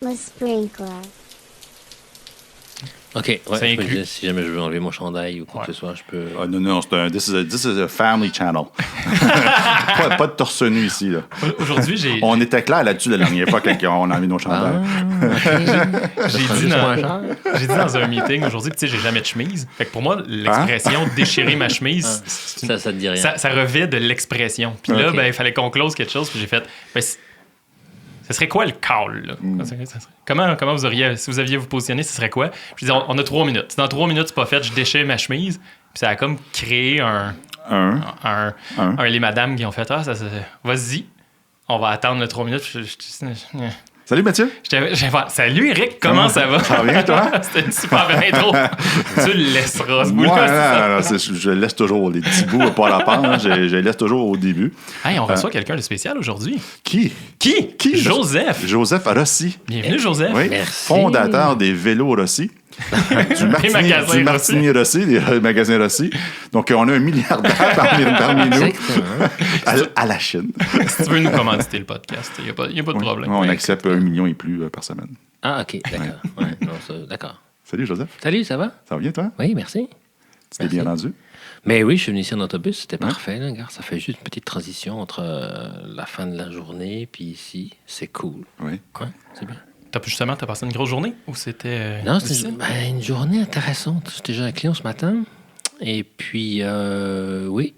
Le sprinkler. OK, Ça ouais, inclut. si jamais je veux enlever mon chandail ou quoi que ce soit, je peux... Ah, non, this is a family channel. pas de torse nu ici, là. Aujourd'hui, j'ai On était clair là-dessus la dernière fois quand on a mis nos chandails. j'ai dit dans un meeting aujourd'hui, tu sais, j'ai jamais de chemise. Fait que pour moi, l'expression déchirer ma chemise, c'est une- Ça te dit rien. ça revêt de l'expression. Puis là, Ok. ben, il fallait qu'on close quelque chose. Puis j'ai fait, ben, ce serait quoi le call, là? Comment vous auriez, si vous aviez vous positionné, ce serait quoi? Je dis, on a 3 minutes. Dans 3 minutes, c'est pas fait, je déchire ma chemise. Puis ça a comme créé les madames qui ont fait, vas-y, on va attendre le 3 minutes. Salut Mathieu. Salut Eric, comment ça va? Ça va bien, toi? C'était une super belle intro. Tu le laisseras, ce Ouais, bout-là. non, je laisse toujours les petits bouts pas à la part. Je laisse toujours au début. Hey, on reçoit quelqu'un de spécial aujourd'hui. Qui? Joseph. Joseph Rossi. Bienvenue, Joseph. Oui, Merci. fondateur des vélos Rossi. du Martini Rossi, des magasins Rossi. Donc, on a un milliardaire parmi nous à la Chine. Si tu veux nous commanditer le podcast, il n'y a pas de problème. On accepte 1 million et plus par semaine. Ah, OK, d'accord. Ouais, non, d'accord. Salut, Joseph. Salut, ça va? Ça va bien, toi? Oui, merci. Tu t'es bien rendu? Mais oui, je suis venu ici en autobus, c'était parfait. Là, regarde, ça fait juste une petite transition entre la fin de la journée puis ici. C'est cool. Oui. Ouais, c'est bien. T'as passé une grosse journée ou c'était. Non, c'était difficile? une journée intéressante. J'étais déjà un client ce matin. Et puis, oui,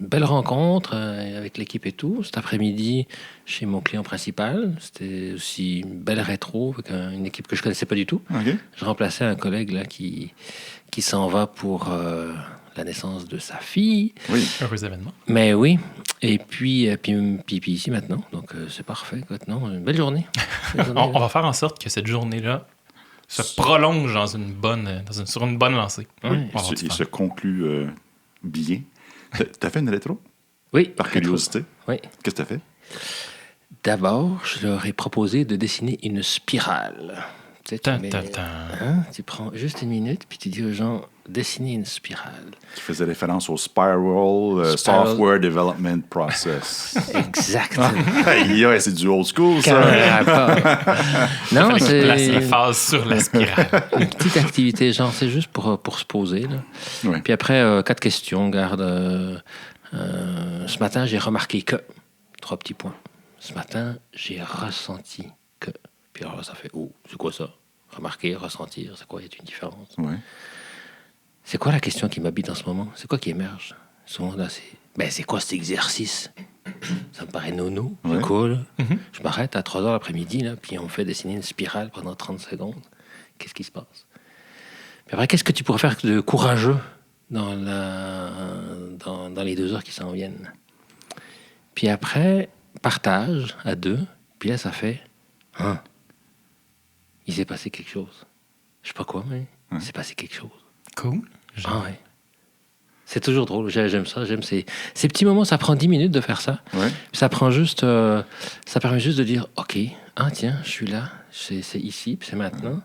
belle rencontre avec l'équipe et tout. Cet après-midi, chez mon client principal. C'était aussi une belle rétro avec une équipe que je ne connaissais pas du tout. OK. Je remplaçais un collègue là, qui s'en va pour la naissance de sa fille. Oui. Heureux événement. Mais oui. Et puis ici maintenant. Donc, c'est parfait. Écoute, non, une belle journée. On va faire en sorte que cette journée-là se prolonge sur une bonne lancée. Ouais. On va Il se conclut bien. T'as fait une rétro? Oui. Par curiosité. Oui. Qu'est-ce que t'as fait? D'abord, je leur ai proposé de dessiner une spirale. Tu sais, tu prends juste une minute, puis tu dis aux gens, dessiner une spirale. Tu faisais référence au Spiral Software Development Process. Exactement. Yeah, c'est du old school, ça. Non, Fallait qu'il place c'est les phases sur la spirale. une petite activité, genre, c'est juste pour se poser. Là. Ouais. Puis après, 4 questions. Garde. Ce matin, j'ai remarqué que. 3 petits points. Ce matin, j'ai ressenti que. Puis alors, ça fait, c'est quoi ça? Remarquer, ressentir, c'est quoi? Y a une différence? Ouais. C'est quoi la question qui m'habite en ce moment? C'est quoi qui émerge? Souvent, là, c'est quoi cet exercice? Ça me paraît nono, c'est Ouais. cool. Je m'arrête à 3h l'après-midi, là, puis on me fait dessiner une spirale pendant 30 secondes. Qu'est-ce qui se passe? Puis après, qu'est-ce que tu pourrais faire de courageux dans les 2 heures qui s'en viennent? Puis après, partage à 2, puis là, ça fait... il s'est passé quelque chose. Je sais pas quoi, mais il s'est passé quelque chose. Cool. Ah ouais. C'est toujours drôle, j'aime ça, j'aime ces petits moments, ça prend 10 minutes de faire ça. Ouais. Ça prend juste, ça permet juste de dire, OK, tiens, je suis là, c'est ici, puis c'est maintenant,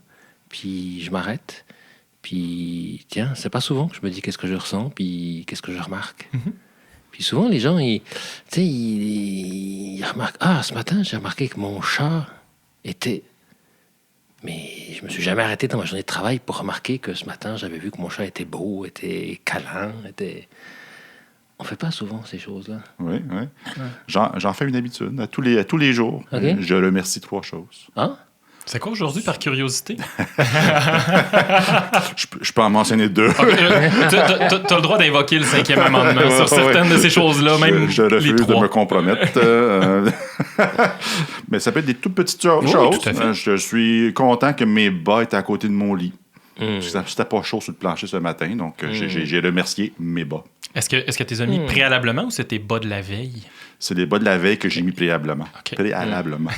puis je m'arrête, puis tiens, c'est pas souvent que je me dis qu'est-ce que je ressens, puis qu'est-ce que je remarque. Puis souvent, les gens, ils remarquent, ce matin, j'ai remarqué que mon chat était... Mais je me suis jamais arrêté dans ma journée de travail pour remarquer que ce matin, j'avais vu que mon chat était beau, était câlin, On fait pas souvent ces choses-là. Oui, oui. J'en fais une habitude. À tous les jours, OK. je remercie 3 choses. Ah? C'est quoi aujourd'hui, par curiosité? Je peux en mentionner 2. T'as le droit d'invoquer le 5e amendement sur certaines de ces choses-là, même Je les refuse de 3. me compromettre. Mais ça peut être des toutes petites choses. tout à fait. Je suis content que mes bas étaient à côté de mon lit. C'était pas chaud sur le plancher ce matin, donc j'ai remercié mes bas. Est-ce que tu les as mis préalablement ou c'était bas de la veille? C'est les bas de la veille que j'ai mis préalablement. OK. Préalablement.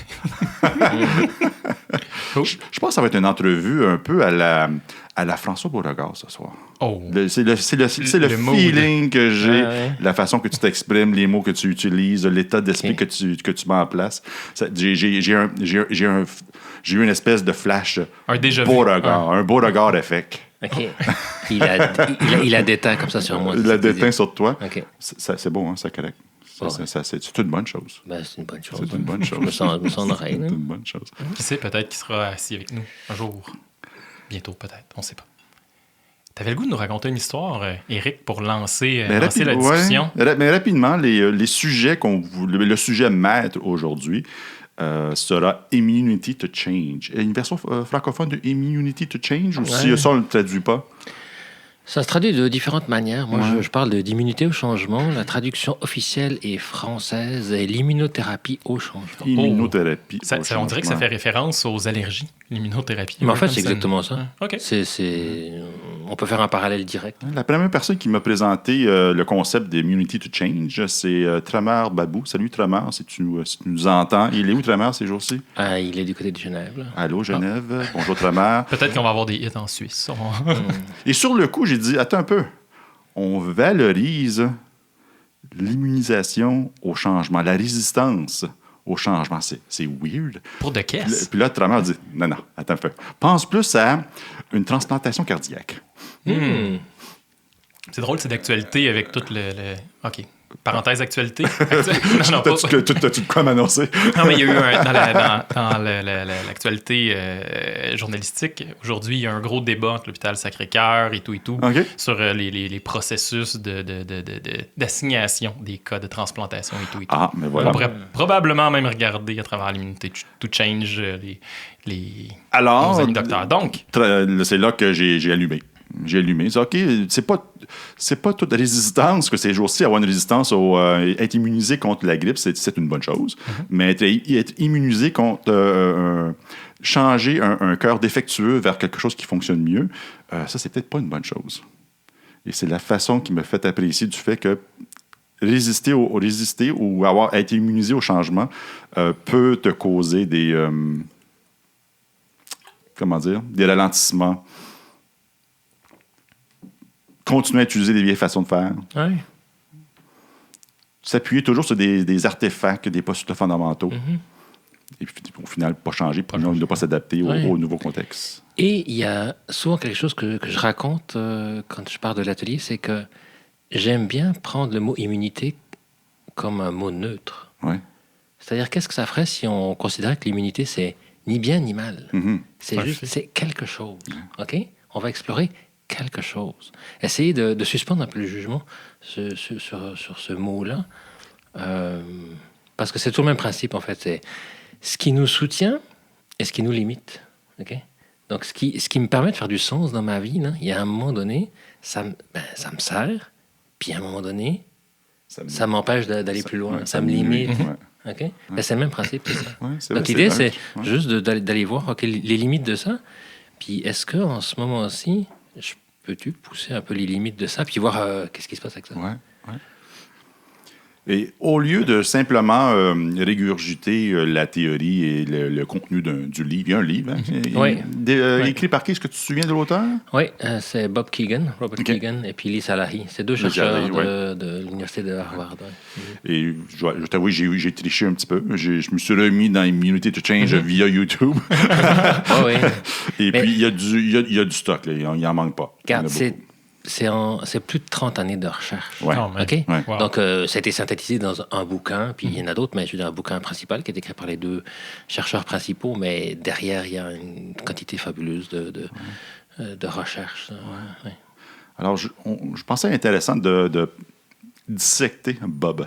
Cool. Je pense que ça va être une entrevue un peu à la François Beauregard ce soir. Oh. C'est le mood. feeling que j'ai, Ah ouais. la façon que tu t'exprimes, les mots que tu utilises, l'état d'esprit Ok. que tu mets en place. J'ai eu une espèce de flash Un déjà vu. Beauregard, un Beauregard effect. OK. Il a déteint comme ça sur moi. Il a déteint sur toi. OK. C'est beau, hein, ça correct. C'est une bonne chose. Ben, c'est une bonne chose. C'est une bonne chose. Je me sens en oreille. C'est une bonne chose. Qui sait, peut-être qu'il sera assis avec nous un jour. Bientôt, peut-être. On ne sait pas. T'avais le goût de nous raconter une histoire, Éric, pour lancer la discussion? Ouais, mais rapidement, les sujets le sujet maître aujourd'hui sera Immunity to Change. Il y a une version francophone de Immunity to Change ou si ça, on ne le traduit pas? Ça se traduit de différentes manières. Moi, je parle d'immunité au changement. La traduction officielle est française et l'immunothérapie au changement. Immunothérapie au changement. On dirait que ça fait référence aux allergies, l'immunothérapie. Mais en fait, c'est exactement ça. OK. On peut faire un parallèle direct. La première personne qui m'a présenté le concept d'Immunity to Change, c'est Tramer Babou. Salut Tramer, si tu nous entends. Il est où Tramer ces jours-ci? Il est du côté de Genève. Là. Allô Genève, bonjour Tramer. Peut-être qu'on va avoir des hits en Suisse. Et sur le coup, j'ai dit, attends un peu, on valorise l'immunisation au changement, la résistance au changement. C'est weird. Pour de caisse. Puis là, Tramer dit, non, attends un peu. Pense plus à une transplantation cardiaque. C'est drôle, c'est d'actualité avec tout le... OK. Parenthèse actualité. T'as-tu de quoi m'annoncer? Non, mais il y a eu dans l'actualité journalistique, aujourd'hui, il y a un gros débat entre l'hôpital Sacré-Cœur et tout, Okay. sur les processus d'assignation des cas de transplantation et tout. Ah, mais voilà. On pourrait probablement même regarder à travers l'immunité to change Alors, nos amis docteurs. Donc, c'est là que j'ai allumé. J'ai allumé. J'ai dit, OK, c'est pas toute résistance que ces jours-ci, avoir une résistance être immunisé contre la grippe, c'est une bonne chose. Mais être immunisé contre changer un cœur défectueux vers quelque chose qui fonctionne mieux, ça, c'est peut-être pas une bonne chose. Et c'est la façon qui me fait apprécier du fait que résister ou être immunisé au changement peut te causer des ralentissements. Continuer à utiliser des vieilles façons de faire. Oui. S'appuyer toujours sur des artefacts, des postulats fondamentaux. Et puis, au final, pas changer, ne pas s'adapter au nouveau contexte. Et il y a souvent quelque chose que je raconte quand je pars de l'atelier, c'est que j'aime bien prendre le mot immunité comme un mot neutre. Ouais. C'est-à-dire, qu'est-ce que ça ferait si on considérait que l'immunité, c'est ni bien ni mal? C'est quelque chose. OK? On va explorer quelque chose. Essayez de suspendre un peu le jugement sur ce mot-là, parce que c'est tout le même principe, en fait. C'est ce qui nous soutient et ce qui nous limite. Okay? Donc, ce qui me permet de faire du sens dans ma vie, là, il y a un moment donné, ça me sert, puis à un moment donné, ça m'empêche d'aller plus loin. Ça me limite. Okay? Ben, c'est le même principe. C'est ça. Donc, l'idée, c'est juste d'aller voir les limites de ça. Puis, est-ce qu'en ce moment-ci, peux-tu pousser un peu les limites de ça, puis voir qu'est-ce qui se passe avec ça? Ouais. Et au lieu de simplement régurgiter la théorie et le contenu du livre, il y a un livre, écrit par qui? Est-ce que tu te souviens de l'auteur? Oui, c'est Robert Keegan, et puis Lee Salahi. C'est deux chercheurs de l'Université de Harvard. Ouais. Et je t'avoue, j'ai triché un petit peu. Je me suis remis dans Immunity to Change via YouTube. Et puis, il y a du stock, là. Il n'en manque pas. Regarde, c'est plus de 30 années de recherche. Ouais. OK? Wow. Donc, ça a été synthétisé dans un bouquin, puis il y en a d'autres, mais je veux dire, un bouquin principal qui est écrit par les deux chercheurs principaux, mais derrière, il y a une quantité fabuleuse de recherche. Ouais. Alors, je pensais intéressant de dissecter Bob.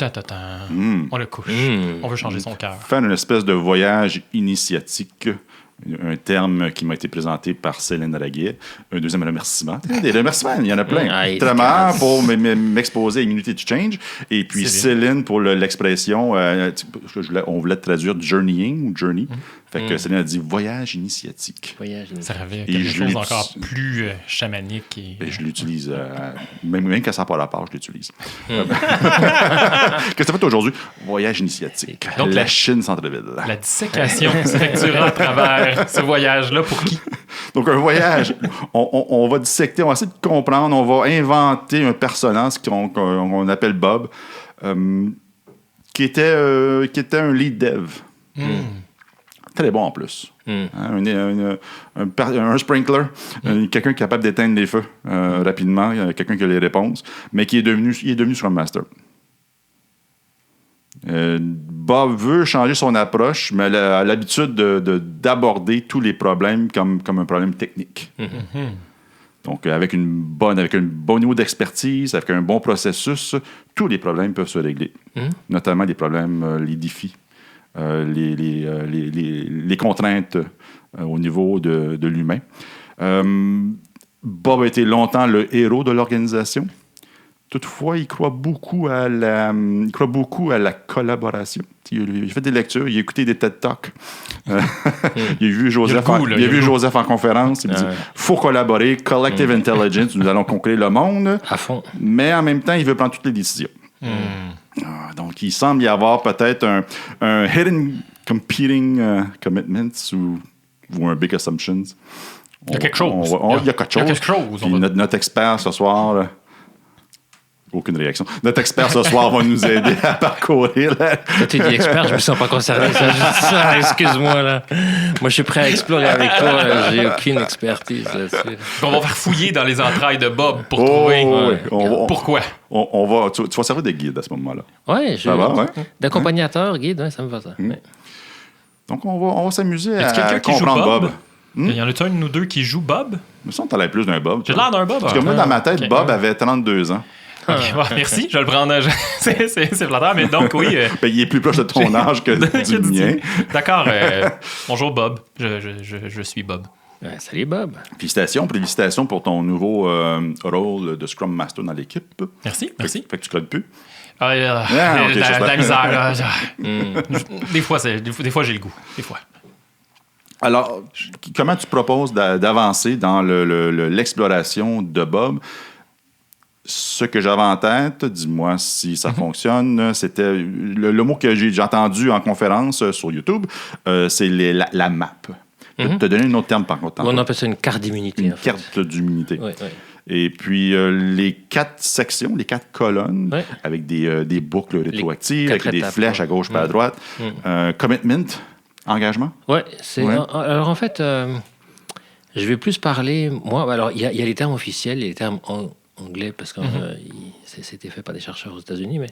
On le couche. On veut changer son cœur. Faire une espèce de voyage initiatique, un terme qui m'a été présenté par Céline Raguet. Un deuxième remerciement. Des remerciements, il y en a plein. Tramar pour m'exposer à Immunity to Change. Et puis Céline pour l'expression, on voulait traduire journeying ou journey. Fait que Céline a dit voyage initiatique. Ça revient à quelque chose encore plus chamanique. Et je l'utilise, même quand ça n'a pas rapport, je l'utilise. Qu'est-ce que tu as fait aujourd'hui? Voyage initiatique. Donc, la Chine centre-ville. La dissécation s'effectuera à travers ce voyage-là pour qui? Donc, un voyage, on va disséquer, on va essayer de comprendre, on va inventer un personnage qu'on appelle Bob, qui était un lead dev. Très bon en plus. Un sprinkler, quelqu'un qui est capable d'éteindre les feux rapidement, quelqu'un qui a les réponses, mais qui est devenu Scrum Master. Bob veut changer son approche, mais elle a l'habitude d'aborder tous les problèmes comme un problème technique. Donc, avec un bon niveau d'expertise, avec un bon processus, tous les problèmes peuvent se régler. Notamment les problèmes, les défis, les contraintes au niveau de l'humain. Bob a été longtemps le héros de l'organisation. Toutefois, il croit beaucoup à la collaboration. Il a fait des lectures, il a écouté des TED Talks. Il a vu Joseph en conférence. Il me dit faut collaborer, collective intelligence, nous allons conquérir le monde. À fond. Mais en même temps, il veut prendre toutes les décisions. Donc, il semble y avoir peut-être un hidden competing commitments ou un big assumptions. Il y a quelque chose. Il y a quelque chose. Puis notre expert ce soir... aucune réaction. Notre expert ce soir va nous aider à parcourir. Quand tu dis expert, je me sens pas concerné. Ça, excuse-moi. Là. Moi, je suis prêt à explorer avec toi. Là. J'ai aucune expertise là-dessus. On va faire fouiller dans les entrailles de Bob pour trouver pourquoi. Tu vas servir de guide à ce moment-là. Oui, ouais. D'accompagnateur, guide, ouais, ça me va ça. Ouais. Donc, on va s'amuser à quelqu'un qui comprendre joue Bob. Il y en a un ou deux qui jouent Bob? Mais ça, on t'en l'air plus d'un Bob. J'ai l'air d'un Bob. Parce que moi, dans ma tête, Bob avait 32 ans. Okay, merci, je vais le prendre. C'est flatteur, mais donc, oui. Ben, il est plus proche de ton âge que du mien. D'accord. Bonjour, Bob. Je suis Bob. Ouais, salut, Bob. Félicitations pour ton nouveau rôle de Scrum Master dans l'équipe. Merci. Fait que tu codes plus. La misère. Là. Des fois, j'ai le goût. Des fois. Alors, comment tu proposes d'avancer dans l'exploration de Bob? Ce que j'avais en tête, dis-moi si ça fonctionne, c'était le mot que j'ai entendu en conférence sur YouTube, c'est la map. Je vais te donner un autre terme par contre. On appelle ça une carte d'immunité. Une carte d'immunité. Oui. Et puis, les 4 sections, les 4 colonnes, avec des boucles rétroactives, avec des flèches à gauche et à droite. Commitment, engagement. Oui. Alors, en fait, je vais plus parler... Moi, alors, il y a les termes officiels et les termes anglais, parce que c'était fait par des chercheurs aux États-Unis, mais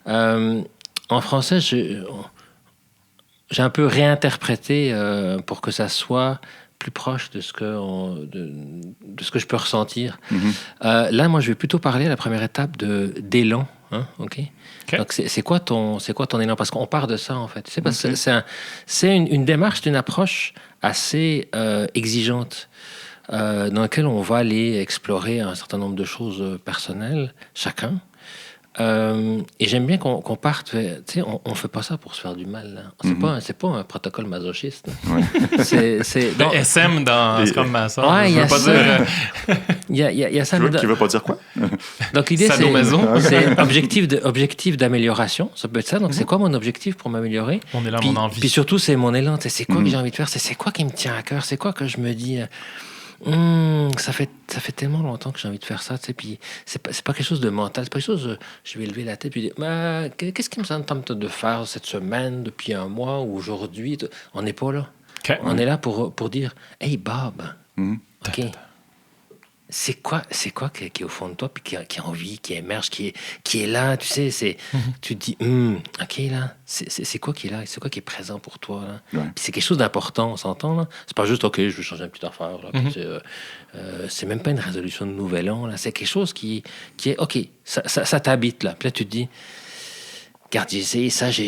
en français, j'ai un peu réinterprété pour que ça soit plus proche de ce que je peux ressentir. Là, moi, je vais plutôt parler à la première étape d'élan. Hein, okay. Donc, c'est quoi ton élan? Parce qu'on part de ça, en fait. Parce que c'est une démarche, une approche assez exigeante. Dans laquelle on va aller explorer un certain nombre de choses personnelles, chacun. Et j'aime bien qu'on parte... Tu sais, on ne fait pas ça pour se faire du mal. C'est pas un protocole masochiste. C'est le SM dans Scrum Master. Ouais, il y a ça. Il y a ça. Qui veut pas dire quoi? Donc, l'idée, c'est objectif d'amélioration. Ça peut être ça. Donc, c'est quoi mon objectif pour m'améliorer? Mon élan, mon envie. Puis surtout, c'est mon élan. C'est quoi que j'ai envie de faire? C'est quoi qui me tient à cœur? C'est quoi que je me dis... ça fait tellement longtemps que j'ai envie de faire ça, tu sais, puis c'est pas quelque chose de mental, c'est pas quelque chose, je vais lever la tête puis dire, qu'est-ce qui me tente de faire cette semaine, depuis un mois ou aujourd'hui? On n'est pas là. On est là pour dire, hey Bob, OK, c'est quoi qui est au fond de toi, puis qui a envie, qui émerge, qui est là, tu sais, tu te dis, OK, là, c'est quoi qui est là, c'est quoi qui est présent pour toi, là? Puis c'est quelque chose d'important, on s'entend, là? C'est pas juste, OK, je veux changer une petite affaire, là, c'est même pas une résolution de nouvel an, là, c'est quelque chose qui est, OK, ça t'habite, là, puis là, tu te dis, regarde, j'ai essayé ça, j'ai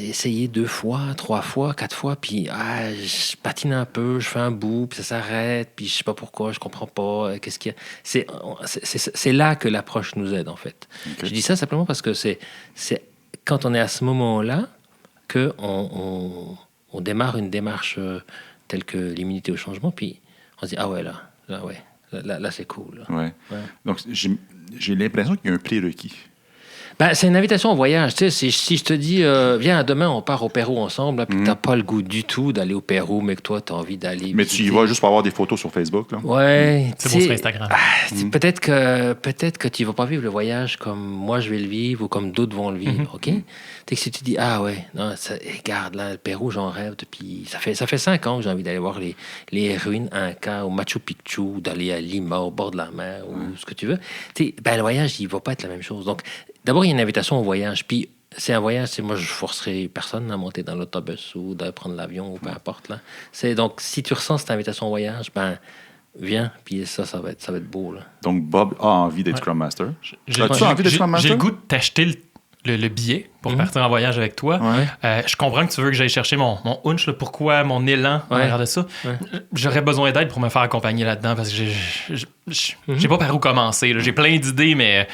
essayé 2 fois, 3 fois, 4 fois, puis je patine un peu, je fais un bout, puis ça s'arrête, puis je sais pas pourquoi, je comprends pas, qu'est-ce qu'il y a. C'est là que l'approche nous aide, en fait. Okay. Je dis ça simplement parce que c'est quand on est à ce moment-là qu'on démarre une démarche telle que l'immunité au changement, puis on se dit, ah ouais, là c'est cool. Là. Ouais. Donc, j'ai l'impression qu'il y a un prérequis. Ben, c'est une invitation au voyage. Tu sais, si je te dis, viens, demain, on part au Pérou ensemble, puis tu n'as pas le goût du tout d'aller au Pérou, mais que toi, tu as envie d'aller. Mais tu y vas juste pour avoir des photos sur Facebook, là? Ouais. C'est beau sur Instagram. Peut-être que tu ne vas pas vivre le voyage comme moi, je vais le vivre ou comme d'autres vont le vivre, OK? Tu sais, que si tu dis, regarde, là, le Pérou, j'en rêve depuis... Ça fait 5 ans que j'ai envie d'aller voir les ruines Inca, au Machu Picchu, d'aller à Lima, au bord de la mer, ou ce que tu veux. Tu sais, le voyage, il ne va pas être la même chose. Donc, d'abord, il y a une invitation au voyage. Puis, c'est un voyage. Moi, je forcerai personne à monter dans l'autobus ou de prendre l'avion ou peu importe. Là. Donc, si tu ressens cette invitation au voyage, ben viens, puis ça va être beau. Là. Donc, Bob a envie d'être Scrum Master. J'ai As-tu envie d'être Scrum Master? J'ai le goût de t'acheter le billet pour partir en voyage avec toi. Ouais. Je comprends que tu veux que j'aille chercher mon hunch, là, pourquoi mon élan en arrière de ça. Ouais. J'aurais besoin d'aide pour me faire accompagner là-dedans parce que j'ai pas par où commencer. Là. J'ai plein d'idées, mais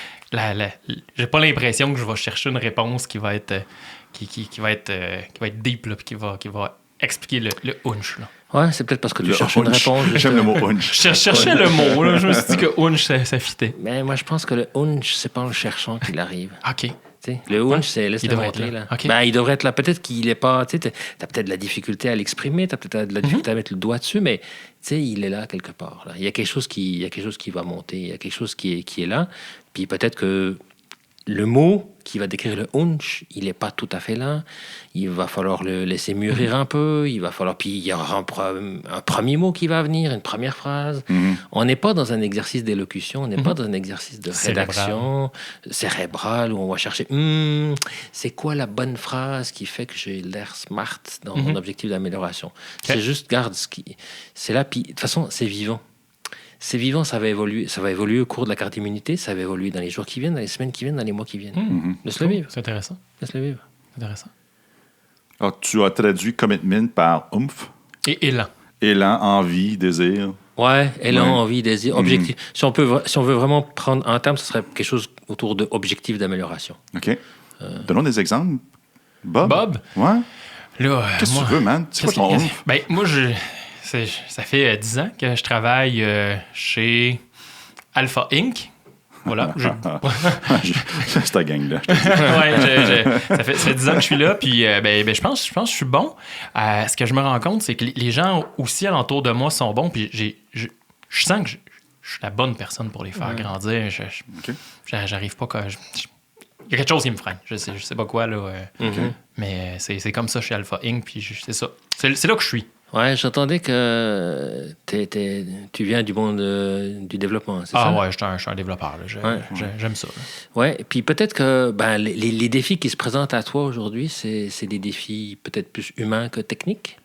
j'ai pas l'impression que je vais chercher une réponse qui va être qui va être deep, là, puis qui va expliquer le hunch. Là. Ouais, c'est peut-être parce que tu cherches une réponse. J'aime le mot hunch. Je cherchais le mot. Là. Je me suis dit que hunch, ça fitait. Mais moi, je pense que le hunch, c'est pas en le cherchant qu'il arrive. OK. T'sais, le hunch, c'est laisse-le monter. Là. Okay. Ben, il devrait être là. Peut-être qu'il est pas. Tu as peut-être de la difficulté à l'exprimer, tu as peut-être de la difficulté à mettre le doigt dessus, mais il est là quelque part. Là. Il y a quelque chose qui va monter, il y a quelque chose qui est là. Puis peut-être que le mot qui va décrire le hunch, il n'est pas tout à fait là. Il va falloir le laisser mûrir un peu. Il va falloir. Puis il y aura un premier mot qui va venir, une première phrase. On n'est pas dans un exercice d'élocution, on n'est pas dans un exercice de rédaction cérébrale où on va chercher c'est quoi la bonne phrase qui fait que j'ai l'air smart dans mon objectif d'amélioration. Okay. C'est juste, garde c'est là. Puis de toute façon, c'est vivant. C'est vivant, ça va évoluer au cours de la carte d'immunité, ça va évoluer dans les jours qui viennent, dans les semaines qui viennent, dans les mois qui viennent. Laisse-le vivre. C'est intéressant. Laisse-le vivre. C'est intéressant. Alors, tu as traduit commitment par oomph. Et élan. Élan, envie, désir. Ouais, élan, envie, désir, objectif. Si on veut vraiment prendre un terme, ce serait quelque chose autour de objectif d'amélioration. OK. Donnons des exemples. Bob? Ouais. Là, qu'est-ce que tu veux, man? C'est quoi ton oomph? Ben, moi, ça fait 10 ans que je travaille chez Alpha Inc. Voilà. C'est ta gang-là. Ça fait 10 ans que je suis là, puis je pense que je suis bon. Ce que je me rends compte, c'est que les gens aussi alentour de moi sont bons, puis je sens que je suis la bonne personne pour les faire grandir. J'arrive pas quand... Il y a quelque chose qui me freine. Je sais pas quoi, là. Mais c'est comme ça chez Alpha Inc., puis c'est ça. C'est là que je suis. Ouais, j'entendais que tu viens du monde du développement, c'est ça? Ah ouais, je suis un développeur. Là. J'aime ça. Là. Ouais, puis peut-être que les défis qui se présentent à toi aujourd'hui, c'est des défis peut-être plus humains que techniques?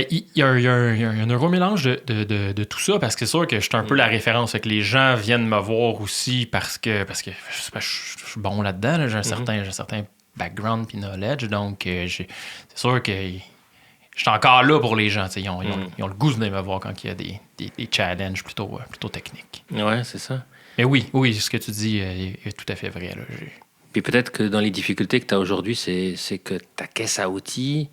Il y a un heureux mélange de tout ça, parce que c'est sûr que je suis un peu la référence. Fait que les gens viennent me voir aussi parce que je suis bon là-dedans. Là. J'ai un certain background puis knowledge. Donc, c'est sûr que... Je suis encore là pour les gens. Ils ont le goût de venir me voir quand il y a des challenges plutôt techniques. Ouais, c'est ça. Mais oui, ce que tu dis est tout à fait vrai. Là. Puis peut-être que dans les difficultés que tu as aujourd'hui, c'est que ta caisse à outils,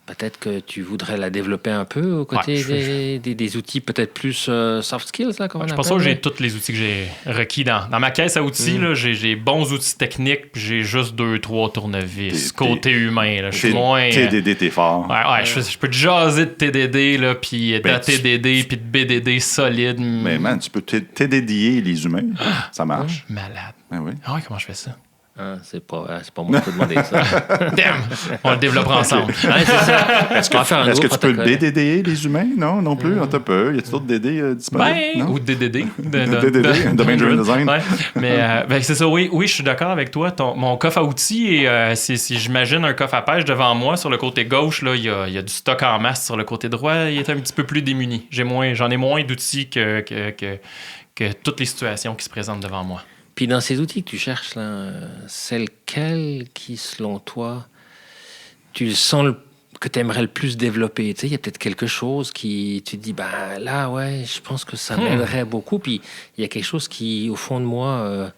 peut-être que tu voudrais la développer un peu aux côtés des outils peut-être plus soft skills. Là, comme on je appelle, pense que j'ai tous les outils que j'ai requis dans ma caisse à outils. Là, j'ai bons outils techniques, puis j'ai juste 2-3 tournevis. Côté humain, là, je suis moins... TDD, t'es fort. Je peux te jaser de TDD, là, puis d'ATDD, puis de BDD solide. Mais man, tu peux TDDer les humains. Ça marche. Malade. Ben oui. Ah ouais, comment je fais ça? Ah, c'est pas moi qui peux demander ça. Damn! On le développera ensemble. C'est ça. Est-ce que tu peux le BDD les humains? Non plus. On t'a peu. Y a-t-il d'autres DD disponibles? Ou DDD. DDD, Domain Driven Design. Ouais. Mais c'est ça, oui, je suis d'accord avec toi. Mon coffre à outils, si j'imagine un coffre à pêche devant moi, sur le côté gauche, il y a du stock en masse. Sur le côté droit, il est un petit peu plus démuni. J'en ai moins d'outils que toutes les situations qui se présentent devant moi. Puis dans ces outils que tu cherches, là, c'est lequel qui, selon toi, tu sens que tu aimerais le plus développer? Tu sais, il y a peut-être quelque chose qui, tu te dis, là, ouais, je pense que ça m'aiderait beaucoup. Puis il y a quelque chose qui, au fond de moi,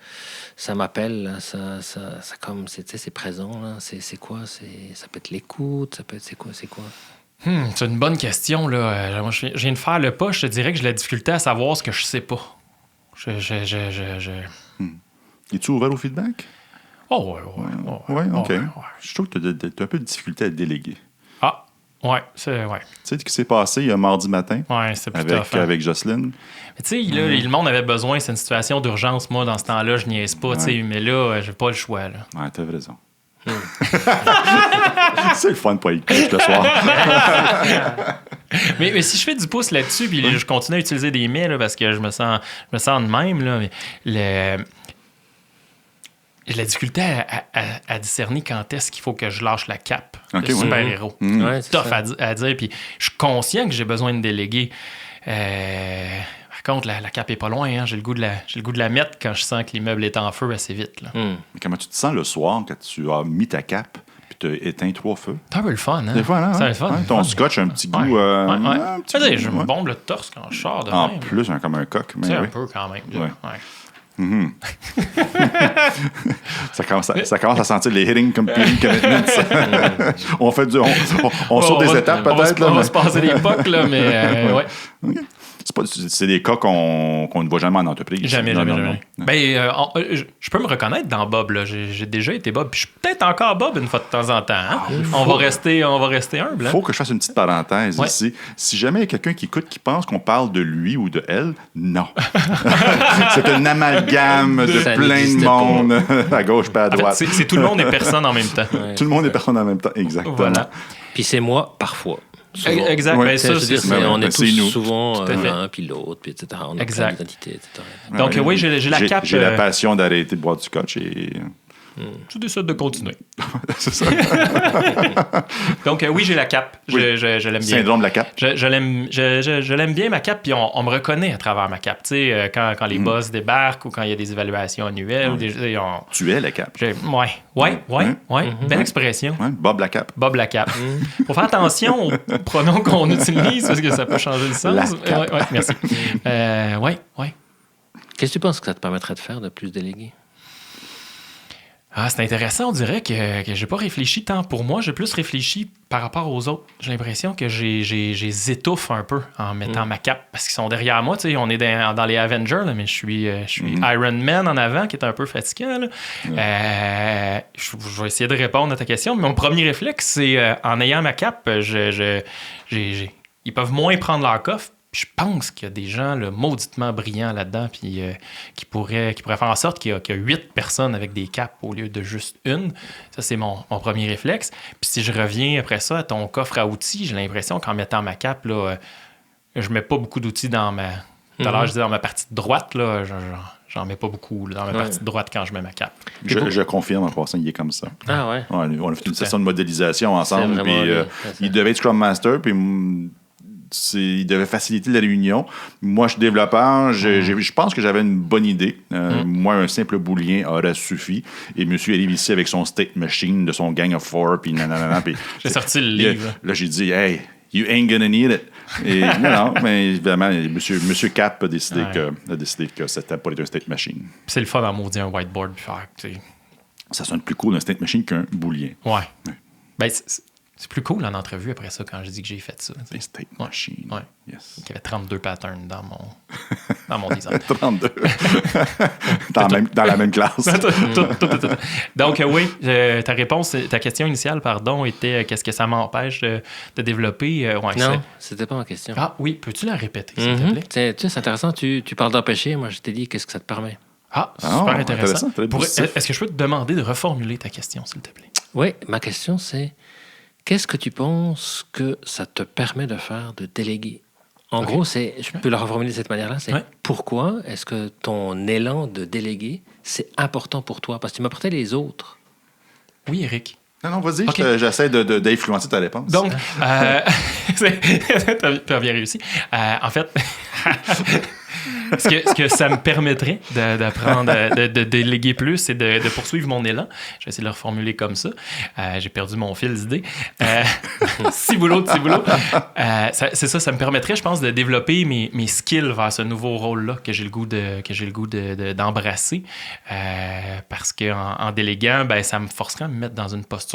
ça m'appelle. Là, ça comme, c'est présent. Là. C'est quoi? Ça peut être l'écoute, ça peut être, c'est quoi? C'est une bonne question. Là. Moi, je viens de faire le pas. Je te dirais que j'ai la difficulté à savoir ce que je sais pas. Es-tu ouvert au feedback? Oh, ouais. OK. Je trouve que tu as un peu de difficulté à déléguer. Ah, ouais, c'est... Ouais. Tu sais ce qui s'est passé mardi matin? Ouais, c'est plus avec Jocelyne. Mais tu sais, le monde avait besoin, c'est une situation d'urgence. Moi, dans ce temps-là, je niaise pas, tu sais, mais là, j'ai pas le choix. Là. Ouais, t'as raison. C'est le fun de pas être couche le soir. mais si je fais du pouce là-dessus, puis je continue à utiliser des mais là, parce que je me sens de même, là, j'ai de la difficulté à discerner quand est-ce qu'il faut que je lâche la cape Ok, de ouais. super-héros. Ouais, c'est Tough ça. à dire. Puis je suis conscient que j'ai besoin de déléguer. Par contre, la cape est pas loin. Hein. J'ai le goût de la mettre quand je sens que l'immeuble est en feu assez vite. Là. Hmm. Mais comment tu te sens le soir quand tu as mis ta cape puis tu as éteint 3 feux? C'est un peu le fun. Hein? Des fois, là, C'est le fun. hein, le ton fun. scotch a un petit Ouais. goût. Ouais. Un petit Tu sais, goût, je me ouais. bombe le torse quand je sors de En même. plus, comme un coq. Mais C'est un oui. peu quand même. Ouais. Ouais. Ça commence à sentir les hitting commitments. On fait on saute des étapes peut-être. On va là, se passer des pocs, là, mais ouais. c'est des cas qu'on ne voit jamais en entreprise. Jamais. Non. Ben, je peux me reconnaître dans Bob. Là. J'ai déjà été Bob. Puis je suis peut-être encore Bob une fois de temps en temps. Hein? On va rester humble. Il Hein? faut que je fasse une petite parenthèse Ouais. ici. Si jamais il y a quelqu'un qui écoute qui pense qu'on parle de lui ou de elle, non. C'est un amalgame de Ça plein de n'existe monde à gauche et à En fait, droite. c'est tout le monde et personne en même temps. Ouais, Tout le monde est personne en même temps. Exactement. Voilà. Puis c'est moi, parfois. Souvent. Exact. Ouais. Ben, Je veux ça, dire, c'est Ben, on est c'est tous nous. souvent Tout à fait. l'un puis l'autre, puis etc. On a Exact. plein d'identités, etc. Donc, oui, j'ai la cape. J'ai la passion d'arrêter de boire du scotch et. Tu décides de continuer. C'est ça. Donc, oui, j'ai la cape. Oui. Je l'aime bien. Syndrome de la cape. Je l'aime bien, ma cape, puis on me reconnaît à travers ma cape. Tu sais, quand les boss débarquent ou quand il y a des évaluations annuelles. Tu es la cape. Ouais. Belle expression. Ouais, Bob la cape. Bob la cape. Faut faire attention aux pronoms qu'on utilise parce que ça peut changer le sens. La cape. Ouais, merci. Ouais. Qu'est-ce que tu penses que ça te permettrait de faire de plus déléguer? Ah, c'est intéressant, on dirait que j'ai pas réfléchi tant pour moi, j'ai plus réfléchi par rapport aux autres. J'ai l'impression que j'ai étouffe un peu en mettant ma cape parce qu'ils sont derrière moi. Tu sais, on est dans les Avengers, là, mais je suis Iron Man en avant qui est un peu fatigant. Là. Je vais essayer de répondre à ta question. Mais mon premier réflexe, c'est en ayant ma cape, ils peuvent moins prendre leur coffre. Puis je pense qu'il y a des gens là, mauditement brillants là-dedans puis qui pourraient faire en sorte qu'il y a 8 personnes avec des capes au lieu de juste une. Ça, c'est mon premier réflexe. Puis si je reviens après ça à ton coffre à outils, j'ai l'impression qu'en mettant ma cape, là, je mets pas beaucoup d'outils dans ma... Tout à l'heure, je disais dans ma partie de droite, là, j'en mets pas beaucoup là, dans ma partie de droite quand je mets ma cape. Je confirme en passant, il est comme ça. Ah ouais? Ouais, on a fait une session de modélisation ensemble. C'est Puis, vraiment il devait être Scrum Master, puis il devait faciliter la réunion. Moi, je suis développeur. Je pense que j'avais une bonne idée. Moi, un simple booléen aurait suffi. Et monsieur arrive ici avec son state machine de son gang of four, puis nanana. Puis J'ai sorti le livre. Là, j'ai dit, hey, you ain't gonna need it. Et non, mais évidemment, monsieur Cap a décidé que c'était pas un state machine. Puis c'est le fun d'en maudire un whiteboard puis faire. Tu sais. Ça sonne plus cool un state machine qu'un booléen. Ouais. Ben, c'est plus cool en entrevue après ça quand je dis que j'ai fait ça. Un state machine. Ouais. Yes. Il y avait 32 patterns dans mon design. 32. dans la même classe. Tout. Donc, oui, ta réponse, ta question initiale, pardon, était qu'est-ce que ça m'empêche de développer? Ouais, Non, c'était pas ma question. Ah oui, peux-tu la répéter, s'il te plaît? Tu sais, c'est intéressant, tu parles d'empêcher, moi je t'ai dit qu'est-ce que ça te permet. Ah, super intéressant. très positif. Est-ce que je peux te demander de reformuler ta question, s'il te plaît? Oui, ma question c'est qu'est-ce que tu penses que ça te permet de faire, de déléguer? En gros, je peux le reformuler de cette manière-là, c'est pourquoi est-ce que ton élan de déléguer, c'est important pour toi? Parce que tu m'apportais les autres. Oui, Eric. Non, vas-y, Okay. j'essaie d'influencer ta réponse. Donc, t'as bien réussi. En fait, ce que ça me permettrait d'apprendre, de déléguer plus et de poursuivre mon élan, je vais essayer de le reformuler comme ça. J'ai perdu mon fil d'idée. Ciboulot. C'est ça, ça me permettrait, je pense, de développer mes skills vers ce nouveau rôle-là que j'ai le goût d'embrasser. Parce qu'en déléguant, ben, ça me forcerait à me mettre dans une posture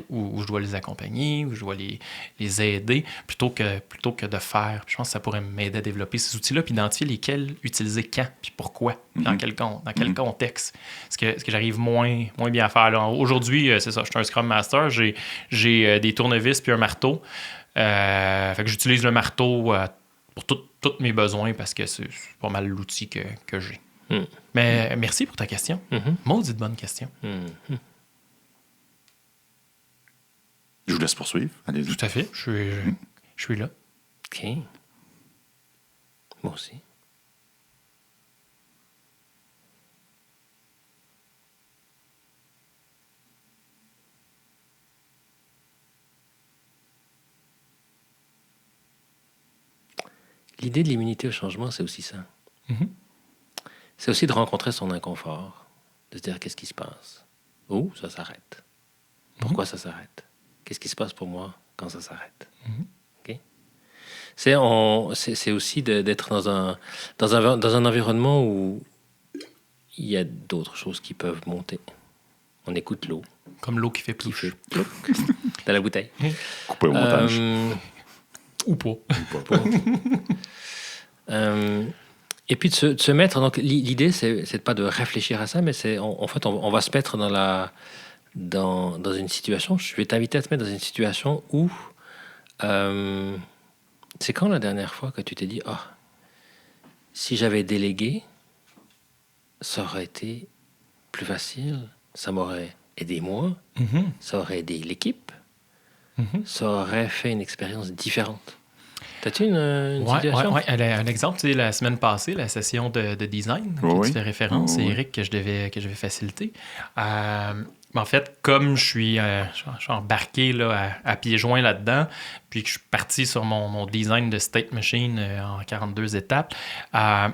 où je dois les accompagner, où je dois les aider, plutôt que de faire. Puis je pense que ça pourrait m'aider à développer ces outils-là, puis identifier lesquels utiliser quand, puis pourquoi, dans quel contexte. Ce que j'arrive moins bien à faire. Là. Aujourd'hui, c'est ça, je suis un Scrum Master, j'ai des tournevis puis un marteau. Fait que j'utilise le marteau pour tous mes besoins parce que c'est pas mal l'outil que j'ai. Mais merci pour ta question. Maudite bonne question. Je vous laisse poursuivre. Allez-y. Tout à fait. Je suis là. OK. Moi aussi. l'idée de l'immunité au changement, c'est aussi ça. Mhm. C'est aussi de rencontrer son inconfort, de se dire qu'est-ce qui se passe. Oh, ça s'arrête. Pourquoi ça s'arrête? Qu'est-ce qui se passe pour moi quand ça s'arrête? OK? C'est aussi d'être dans un environnement où il y a d'autres choses qui peuvent monter. On écoute l'eau. Comme l'eau qui fait plouche. Dans la bouteille. Couper au montage. Ou pas. Et puis de se mettre... Donc, l'idée, c'est pas de réfléchir à ça, mais c'est... En fait, on va se mettre dans une situation... Je vais t'inviter à te mettre dans une situation où... c'est quand la dernière fois que tu t'es dit « Ah, si j'avais délégué, ça aurait été plus facile, ça m'aurait aidé moi, ça aurait aidé l'équipe, ça aurait fait une expérience différente. » T'as-tu une situation? Oui. Un exemple, tu sais, la semaine passée, la session de design, que tu fais référence, c'est Eric que je devais faciliter. Mais en fait, comme je suis embarqué là, à pieds joints là-dedans, puis que je suis parti sur mon design de state machine en 42 étapes, en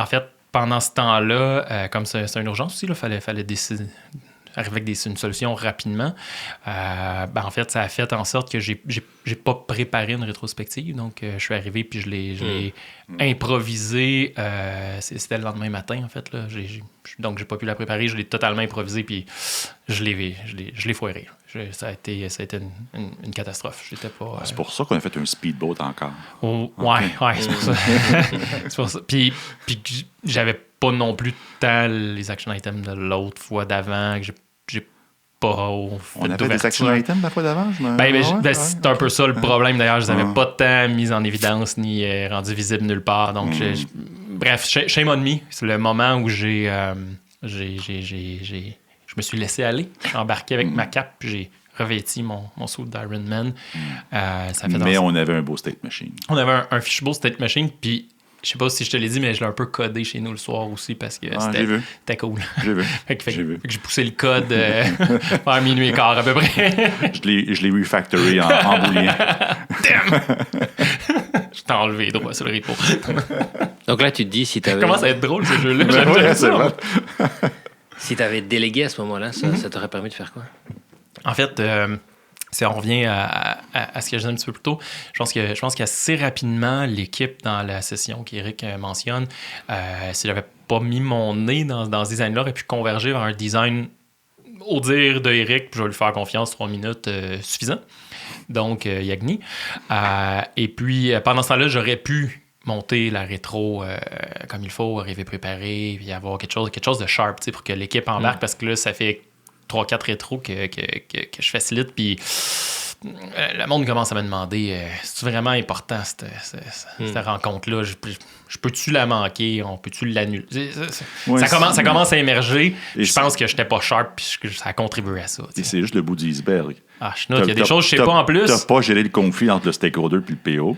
fait, pendant ce temps-là, comme c'est une urgence aussi, il fallait décider, arriver avec une solution rapidement. En fait, ça a fait en sorte que j'ai pas préparé une rétrospective. Donc, je suis arrivé puis je l'ai improvisé. C'était le lendemain matin, en fait. Là. Donc, j'ai pas pu la préparer. Je l'ai totalement improvisé puis je l'ai foiré. Ça a été une catastrophe. J'étais pas, C'est pour ça qu'on a fait un speedboat encore. Ouais, c'est pour ça. C'est pour ça. Puis j'avais pas non plus tant les action items de l'autre fois d'avant que j'ai pas On avait des action items la fois d'avant? C'est un peu ça le problème. D'ailleurs, je les avais pas tant mis en évidence ni rendu visible nulle part. Donc, bref, shame on me. C'est le moment où je me suis laissé aller. Je suis embarqué avec ma cape puis j'ai revêti mon suit d'Iron Man. Mais on avait un beau state machine. On avait un fichu beau state machine, puis je sais pas si je te l'ai dit, mais je l'ai un peu codé chez nous le soir aussi parce que c'était cool. J'ai vu. Fait que j'ai poussé le code vers minuit et quart à peu près. je l'ai refactoré en booléen. Damn! Je t'ai enlevé droit sur le repo. Donc là, tu te dis si tu avais... Comment ça va être drôle ce jeu-là? C'est vrai. Si tu avais délégué à ce moment-là, ça t'aurait permis de faire quoi? En fait, si on revient à ce que je disais un petit peu plus tôt, je pense qu'assez rapidement, l'équipe dans la session qu'Éric mentionne, si j'avais pas mis mon nez dans ce design-là, aurait pu converger vers un design, au dire de Éric, puis je vais lui faire confiance, 3 minutes suffisant. Donc, Yagni. Et puis, pendant ce temps-là, j'aurais pu monter la rétro comme il faut, arriver préparé, puis avoir quelque chose de sharp, pour que l'équipe embarque, parce que là, ça fait 3-4 rétros que je facilite, puis le monde commence à me demander c'est vraiment important cette rencontre-là, je peux-tu la manquer, on peut-tu l'annuler? Ça commence à émerger, je pense que j'étais pas sharp, puis ça a contribué à ça. Et c'est juste le bout du iceberg. Il y a des choses que je sais pas en plus. T'as pas géré le conflit entre le stakeholder et le PO.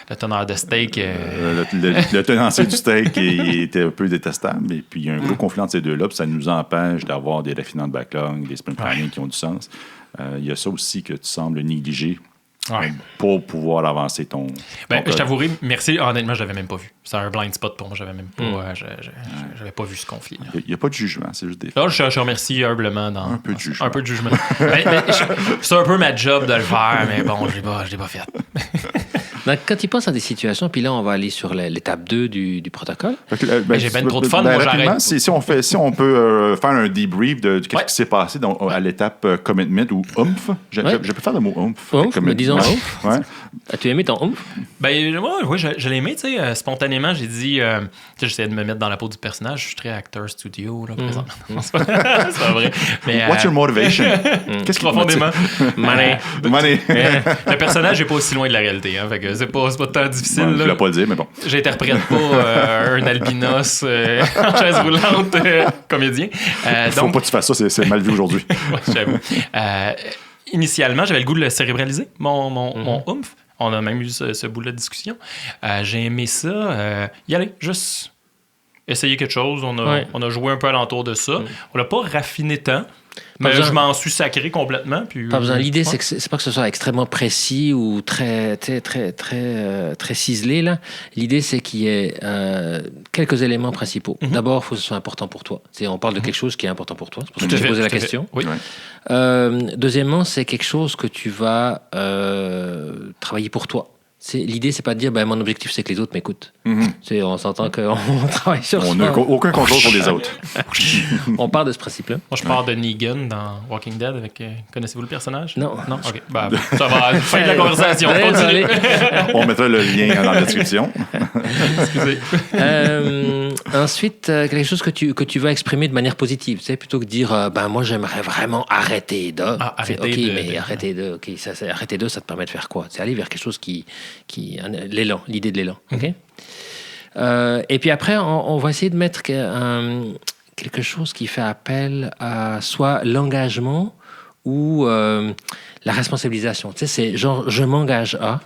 Le teneur de steak. Le tenancier du steak était un peu détestable. Et puis, il y a un gros conflit entre ces deux-là. Puis ça nous empêche d'avoir des raffinements de backlog, des sprint planning qui ont du sens. Il y a ça aussi que tu sembles négliger pour pouvoir avancer ton je t'avouerai, merci. Honnêtement, je l'avais même pas vu. C'est un blind spot pour moi. J'avais même pas, j'avais pas vu ce conflit. Il n'y a pas de jugement, c'est juste des faits. Là, je remercie humblement dans un peu de jugement. Un peu de jugement. C'est un peu ma job de le faire, mais bon, je l'ai pas fait. Donc, quand tu penses à des situations, puis là, on va aller sur l'étape 2 du protocole. J'ai bien trop de fun, moi j'arrête. Si on peut faire un debrief de ce qui s'est passé à l'étape commitment ou oomph. Je peux faire le mot oomph. Disons oomph. Ouais. As-tu aimé ton oomph? Oui, je l'ai aimé. Spontanément, j'ai dit... j'essayais de me mettre dans la peau du personnage. Je suis très acteur studio, là, présentement. C'est pas vrai. Mais, what's your motivation? Qu'est-ce qui profondément? Money. Le personnage n'est pas aussi loin de la réalité. Hein, fait que c'est pas tant difficile. Je ne voulais pas le dire, mais bon. J'interprète pas un albinos en chaise roulante comédien. Faut pas que tu fasses ça, c'est mal vu aujourd'hui. J'avoue. Initialement, j'avais le goût de le cérébraliser, mon oomph. On a même eu ce bout-là de discussion. J'ai aimé ça. Y aller, juste essayer quelque chose. On a joué un peu alentour de ça. On l'a pas raffiné tant. Mais besoin- je m'en suis sacré complètement. Puis, Pas besoin. L'idée, ouais. c'est que c'est pas que ce soit extrêmement précis ou très ciselé. Là. L'idée, c'est qu'il y ait quelques éléments principaux. D'abord, il faut que ce soit important pour toi. On parle de quelque chose qui est important pour toi. C'est pour ça que Tout à j'ai fait, posé la tout à fait. question. Oui. Ouais. Deuxièmement, c'est quelque chose que tu vas travailler pour toi. L'idée, c'est pas de dire mon objectif, c'est que les autres m'écoutent. On s'entend qu'on travaille sur On ça. n'a aucun contrôle sur les autres. On part de ce principe-là. Moi, je pars de Negan dans Walking Dead. Connaissez-vous le personnage? Non. Non? OK. Ben, ça va. Fin de la conversation. Désolé. Continue. On mettra le lien dans la description. Excusez. Ensuite, quelque chose que tu vas exprimer de manière positive, plutôt que de dire moi j'aimerais vraiment arrêter de. Arrêter ok, de- mais de- arrêter de. Ok, arrêter de, ça te permet de faire quoi? C'est aller vers quelque chose qui l'élan, l'idée de l'élan. Ok. Et puis après, on va essayer de mettre quelque chose qui fait appel à soit l'engagement ou la responsabilisation. C'est genre je m'engage à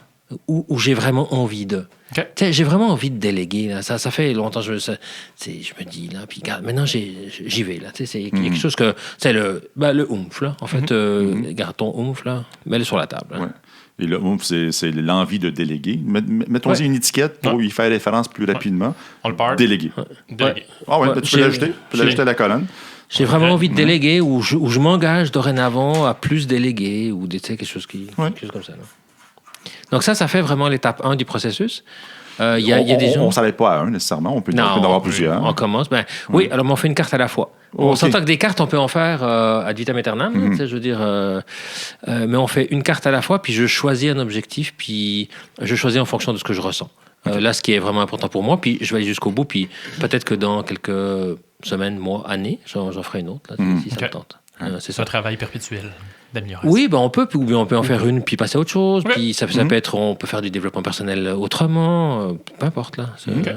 ou j'ai vraiment envie de. OK. J'ai vraiment envie de déléguer. Là. Ça fait longtemps que je me dis, là, puis regarde, maintenant j'y vais. Là. C'est quelque chose que. C'est le oomph. Là. En fait, garde ton oomph, là, mets-le sur la table. Là. Ouais. Et le oomph, c'est l'envie de déléguer. Mettons-y Ouais. une étiquette pour y faire référence plus rapidement. On le part. Déléguer. Délégué. Ah ouais, Ouais, ben, tu peux l'ajouter. Tu peux l'ajouter à la colonne. J'ai vraiment envie de déléguer ou je m'engage dorénavant à plus déléguer ou quelque chose quelque chose comme ça. Là. Donc ça fait vraiment l'étape 1 du processus. Il y a des gens... On ne s'arrête pas à un nécessairement. On peut en avoir plusieurs. On commence. Oui, alors on fait une carte à la fois. On Ok. s'entend que des cartes, on peut en faire ad vitam aeternam. Je veux dire, mais on fait une carte à la fois, puis je choisis un objectif, puis je choisis en fonction de ce que je ressens. Là, ce qui est vraiment important pour moi, puis je vais aller jusqu'au bout, puis peut-être que dans quelques semaines, mois, années, j'en ferai une autre, là, si ça Ok. me tente. C'est C'est un ça. travail perpétuel d'amélioration. Oui, on peut, ou bien on peut en faire une, puis passer à autre chose, Ok. puis ça peut être, on peut faire du développement personnel autrement, peu importe, là. Ok.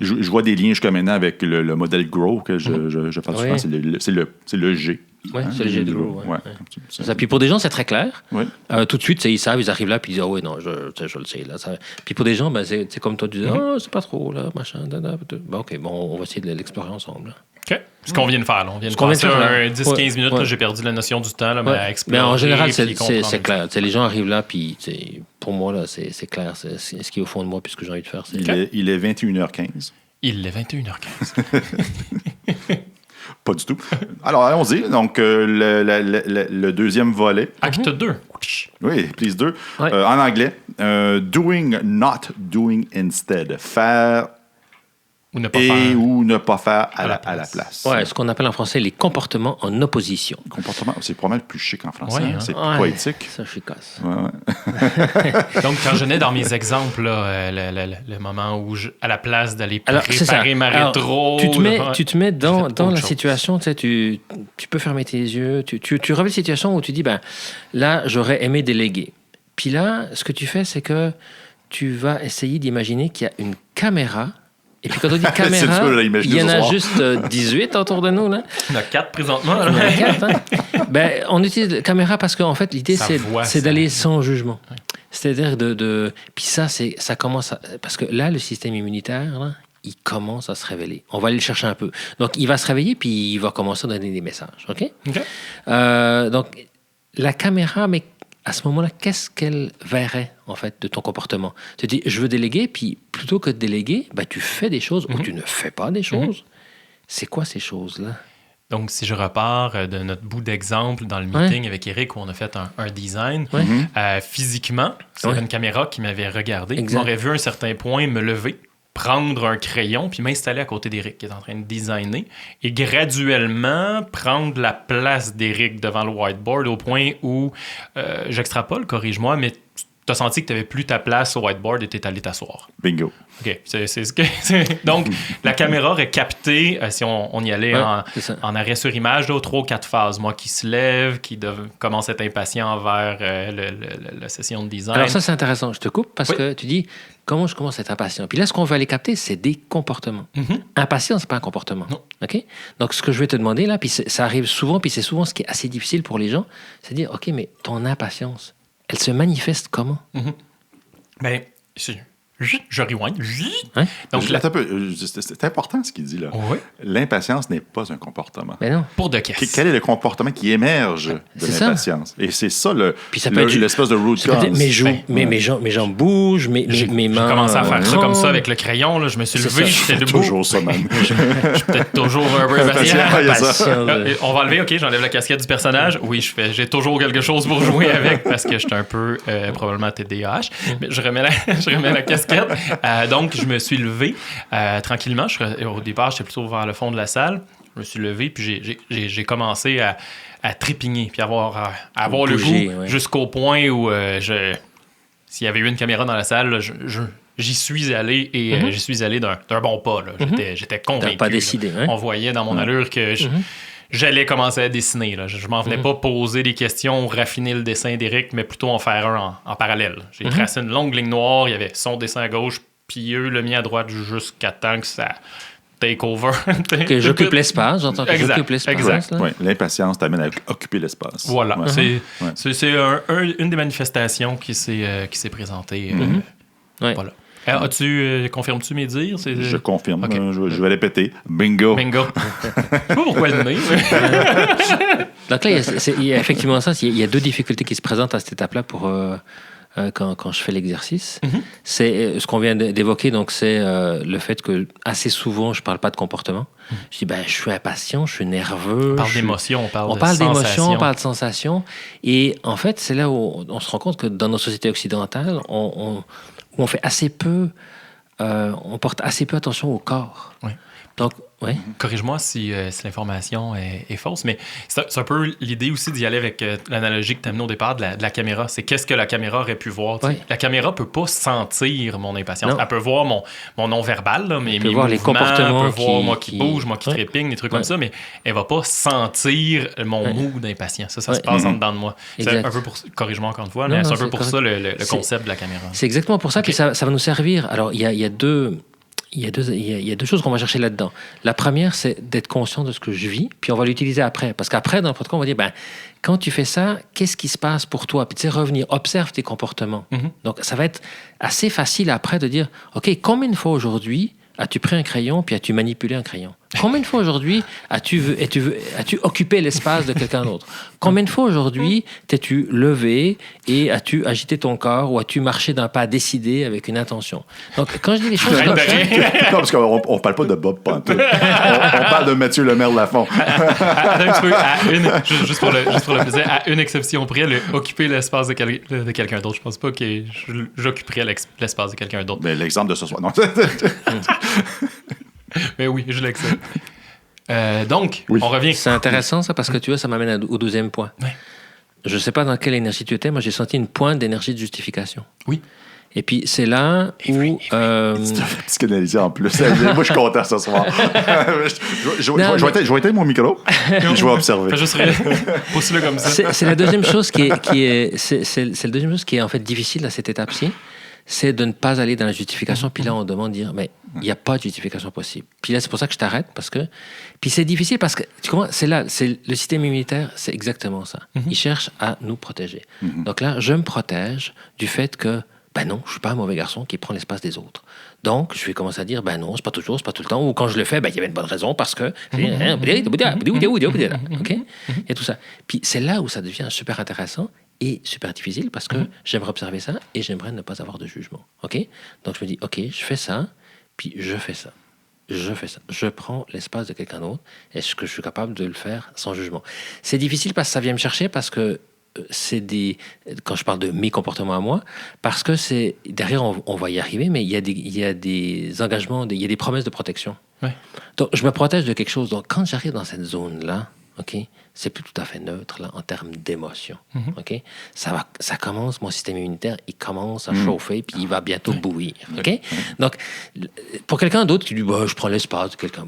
Je vois des liens jusqu'à maintenant avec le modèle Grow que je fais souvent. Oui. C'est le G. Ouais, c'est le G de Grow, ouais. comme tu dis. Ça. Puis pour des gens, c'est très clair. Ouais. Tout de suite, ils savent, ils arrivent là, puis ils disent, ah oui, non, je le sais. Là, ça... Puis pour des gens, c'est comme toi, tu dis, c'est pas trop, là, machin, OK, on va essayer de l'explorer ensemble. Là. OK. Ce qu'on vient de faire, là. On vient de qu'on vient de passer faire, là. un 10-15 Ouais. minutes. Ouais. Là, j'ai perdu la notion du temps là, mais à explorer. Mais en général, puis comprendre. c'est clair. Les gens arrivent là, puis pour moi, là, c'est clair. C'est ce qui est au fond de moi, puis ce que j'ai envie de faire. Il est 21h15. Il est 21h15. Pas du tout. Alors, allons-y. Donc, le deuxième volet. Acte 2. Oui, please 2. Ouais. En anglais, doing, not doing instead. Faire Ou ne pas et faire. ou ne pas faire à À la la place. Ouais, ce qu'on appelle en français les comportements en opposition. Comportement, c'est probablement plus chic en français. Ouais, hein. C'est Ouais, poétique. Ça, je suis casse. Ouais, ouais. Donc, quand je venais dans mes exemples, là, le moment où, à la place d'aller Alors, c'est ça. préparer ma Alors, rétro... tu te mets dans J'ai fait autre la chose. situation, tu peux fermer tes yeux, tu reviens une situation où tu dis, là, j'aurais aimé déléguer. Puis là, ce que tu fais, c'est que tu vas essayer d'imaginer qu'il y a une caméra. Et puis quand on dit caméra, C'est dur à imaginer il y en ce a soir. juste 18 autour de nous. Là. Il y en a 4 présentement. là. Il y en a 4, hein. On utilise la caméra parce qu'en fait, l'idée, Ça voit, c'est ça. d'aller sans jugement. C'est-à-dire puis ça commence parce que là, le système immunitaire, là, il commence à se révéler. On va aller le chercher un peu. Donc, il va se réveiller, puis il va commencer à donner des messages. OK? OK. Donc, la caméra, mais à ce moment-là, qu'est-ce qu'elle verrait, en fait, de ton comportement? Tu te dis, je veux déléguer, puis plutôt que de déléguer, tu fais des choses ou tu ne fais pas des choses. C'est quoi ces choses-là? Donc, si je repars de notre bout d'exemple dans le meeting avec Eric où on a fait un design, Ouais. physiquement, c'est une caméra qui m'avait regardé. Exact. M'aurait vu à un certain point me lever, prendre un crayon, puis m'installer à côté d'Eric qui est en train de designer, et graduellement prendre la place d'Eric devant le whiteboard au point où, j'extrapole, corrige-moi, mais tu as senti que tu n'avais plus ta place au whiteboard et tu es allé t'asseoir. Bingo. OK. C'est ce que... Donc, la caméra aurait capté, si on y allait c'est ça. en arrêt sur image, 3 ou 4 phases. Moi qui se lève, qui commence à être impatient envers la session de design. Alors ça, c'est intéressant. Je te coupe parce Oui. que tu dis, comment je commence à être impatient? Puis là, ce qu'on veut aller capter, c'est des comportements. Impatience, c'est pas un comportement. Non. OK? Donc, ce que je vais te demander là, puis ça arrive souvent, puis c'est souvent ce qui est assez difficile pour les gens, c'est de dire, OK, mais ton impatience, elle se manifeste comment? Ben, je rewind. Hein? Donc, Attends un peu, c'est important ce qu'il dit là. Oui. L'impatience n'est pas un comportement. Mais non. Pour de caisse. Quel est le comportement qui émerge de C'est ça. l'impatience? Et c'est ça Puis ça peut être l'espèce de root Ça peut être cause. mes jambes bougent, mes J'ai mains. commencé à faire ça comme ça tremblent. avec le crayon. Là. Je me suis C'est levé, ça. j'étais debout. Toujours ça, man. Je suis peut-être toujours un peu impatient. Il y a ça. Patient, On va enlever, OK, j'enlève la casquette du personnage. Oui, j'ai toujours quelque chose pour jouer avec parce que je suis un peu probablement TDAH. Mais je remets la casquette. Donc, je me suis levé tranquillement. Au départ, j'étais plutôt vers le fond de la salle. Je me suis levé, puis j'ai commencé à trépigner, puis avoir le Bouger, goût ouais. jusqu'au point où s'il y avait eu une caméra dans la salle, là, j'y suis allé et j'y suis allé d'un bon pas. Là. J'étais convaincu. T'as pas décidé, là. hein? On voyait dans mon allure que j'allais commencer à dessiner. Là. Je m'en venais pas poser des questions, raffiner le dessin d'Éric, mais plutôt en faire un en parallèle. J'ai tracé une longue ligne noire, il y avait son dessin à gauche, puis le mien à droite, jusqu'à temps que ça take over. Que j'occupe l'espace, j'entends que Exact, j'occupe l'espace. exact. là. Ouais, l'impatience t'amène à occuper l'espace. Voilà, Ouais. c'est une des manifestations qui s'est présentée. Ouais. Voilà. Confirmes-tu mes dires? Je confirme. Ok. Je vais répéter. Bingo. Bingo. Je sais pas pourquoi le nez. Donc là, il y a effectivement ça. Il y a deux difficultés qui se présentent à cette étape-là pour quand je fais l'exercice. C'est ce qu'on vient d'évoquer. Donc c'est le fait que assez souvent, je parle pas de comportement. Je dis je suis impatient, je suis nerveux. On parle d'émotion, on parle On de parle d'émotion, sensation. on parle de sensation. Et en fait, c'est là où on se rend compte que dans nos sociétés occidentales, on fait assez peu, on porte assez peu attention au corps. Oui. Donc, ouais. Corrige-moi si l'information est fausse, mais c'est un peu l'idée aussi d'y aller avec l'analogie que tu as amenée au départ de la caméra. C'est qu'est-ce que la caméra aurait pu voir. Oui. La caméra peut pas sentir mon impatience. Non. Elle peut voir mon non-verbal, là, mes voir les mouvements, comportements elle peut voir qui- moi qui qui- bouge, moi qui Ouais. trépigne, des trucs Ouais. comme ça, mais elle va pas sentir mon Ouais. mood d'impatience. Ça Ouais. se passe en dedans de moi. C'est Exact. un peu pour... Corrige-moi encore une fois, Non, mais non, c'est un peu c'est pour correct. ça le C'est- concept de la caméra. C'est exactement pour ça que ça va nous servir. Alors, il y a deux choses qu'on va chercher là-dedans. La première, c'est d'être conscient de ce que je vis, puis on va l'utiliser après. Parce qu'après, dans le protocole, on va dire, quand tu fais ça, qu'est-ce qui se passe pour toi? Puis tu sais, revenir, observe tes comportements. Donc, ça va être assez facile après de dire, OK, combien de fois aujourd'hui as-tu pris un crayon puis as-tu manipulé un crayon? Combien de fois aujourd'hui as-tu occupé l'espace de quelqu'un d'autre? Combien de fois aujourd'hui t'es-tu levé et as-tu agité ton corps ou as-tu marché d'un pas décidé avec une intention? Donc, quand je dis les choses Arrête comme de ça, rire. Non, parce qu'on ne parle pas de Bob Pantoute. On parle de Mathieu Lemaire Lafont. Attends un petit peu, juste pour le plaisir, à une exception près, occuper l'espace de quelqu'un d'autre. Je pense pas que j'occuperais l'espace de quelqu'un d'autre. Mais l'exemple de ce soir. Non. Mais oui, je l'accepte. Donc, Oui. on revient. c'est intéressant ça parce que tu vois, ça m'amène au deuxième point. Ouais. Je ne sais pas dans quelle énergie tu étais, moi j'ai senti une pointe d'énergie de justification. Oui. Et puis c'est là où... Tu te fais psychanalyser en plus. Moi, je suis content ce soir. Je vais éteindre mon micro et je vais observer. Fais juste pousse-le comme ça. C'est la deuxième chose c'est la deuxième chose qui est en fait difficile à cette étape-ci, c'est de ne pas aller dans la justification. Puis là, on demande dire, mais il n'y a pas de justification possible. Puis là, c'est pour ça que je t'arrête parce que, puis c'est difficile parce que tu comprends, c'est le système immunitaire, c'est exactement ça. Il cherche à nous protéger. Donc là, je me protège du fait que non, je suis pas un mauvais garçon qui prend l'espace des autres. Donc, je vais commencer à dire, non, c'est pas toujours, c'est pas tout le temps. Ou quand je le fais, il y avait une bonne raison parce que... OK? Il y a tout ça. Puis c'est là où ça devient super intéressant et super difficile parce que j'aimerais observer ça et j'aimerais ne pas avoir de jugement. OK? Donc, je me dis, OK, je fais ça, puis je fais ça. Je fais ça. Je prends l'espace de quelqu'un d'autre. Est-ce que je suis capable de le faire sans jugement? C'est difficile parce que ça vient me chercher parce que quand je parle de mes comportements à moi, parce que derrière, on va y arriver, mais il y a des engagements, il y a des promesses de protection. Ouais. Donc, je me protège de quelque chose. Donc, quand j'arrive dans cette zone-là, OK, c'est plus tout à fait neutre là, en termes d'émotion. OK? Ça commence, mon système immunitaire, il commence à chauffer, puis il va bientôt bouillir. OK? Donc, pour quelqu'un d'autre qui dit, je prends l'espace de quelqu'un,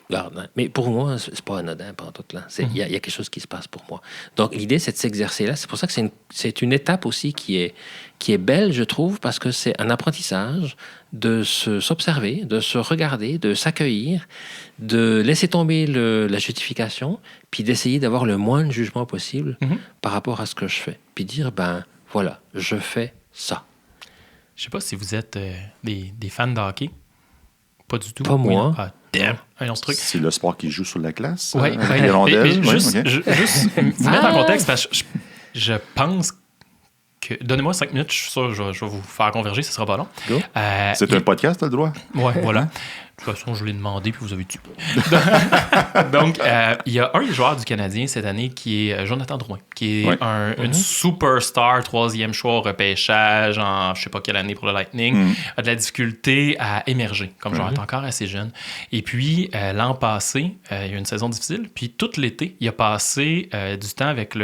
regarde, hein. Mais pour moi, c'est pas anodin, pas tout là. Il y a quelque chose qui se passe pour moi. Donc, l'idée, c'est de s'exercer là. C'est pour ça que c'est une étape aussi qui est belle, je trouve, parce que c'est un apprentissage de s'observer, de se regarder, de s'accueillir, de laisser tomber la justification, puis d'essayer d'avoir le moins de jugement possible par rapport à ce que je fais. Puis dire, voilà, je fais ça. Je sais pas si vous êtes des fans de hockey. Pas du tout. Pas moi. Ah, damn. Un autre truc. C'est le sport qui joue sur la glace? Oui, avec les rondelles? juste, ok. juste vous mettre en contexte, parce que je pense que... Donnez-moi 5 minutes, je suis sûr que je vais vous faire converger, ce sera pas long. Go. C'est un podcast, t'as le droit? Ouais, voilà. De toute façon, je l'ai demandé, puis vous avez dit. Donc, il y a un des joueurs du Canadien cette année qui est Jonathan Drouin, qui est une superstar, 3e choix au repêchage en je sais pas quelle année pour le Lightning, a de la difficulté à émerger, comme joueur, est encore assez jeune. Et puis, l'an passé, il y a eu une saison difficile, puis tout l'été, il a passé du temps avec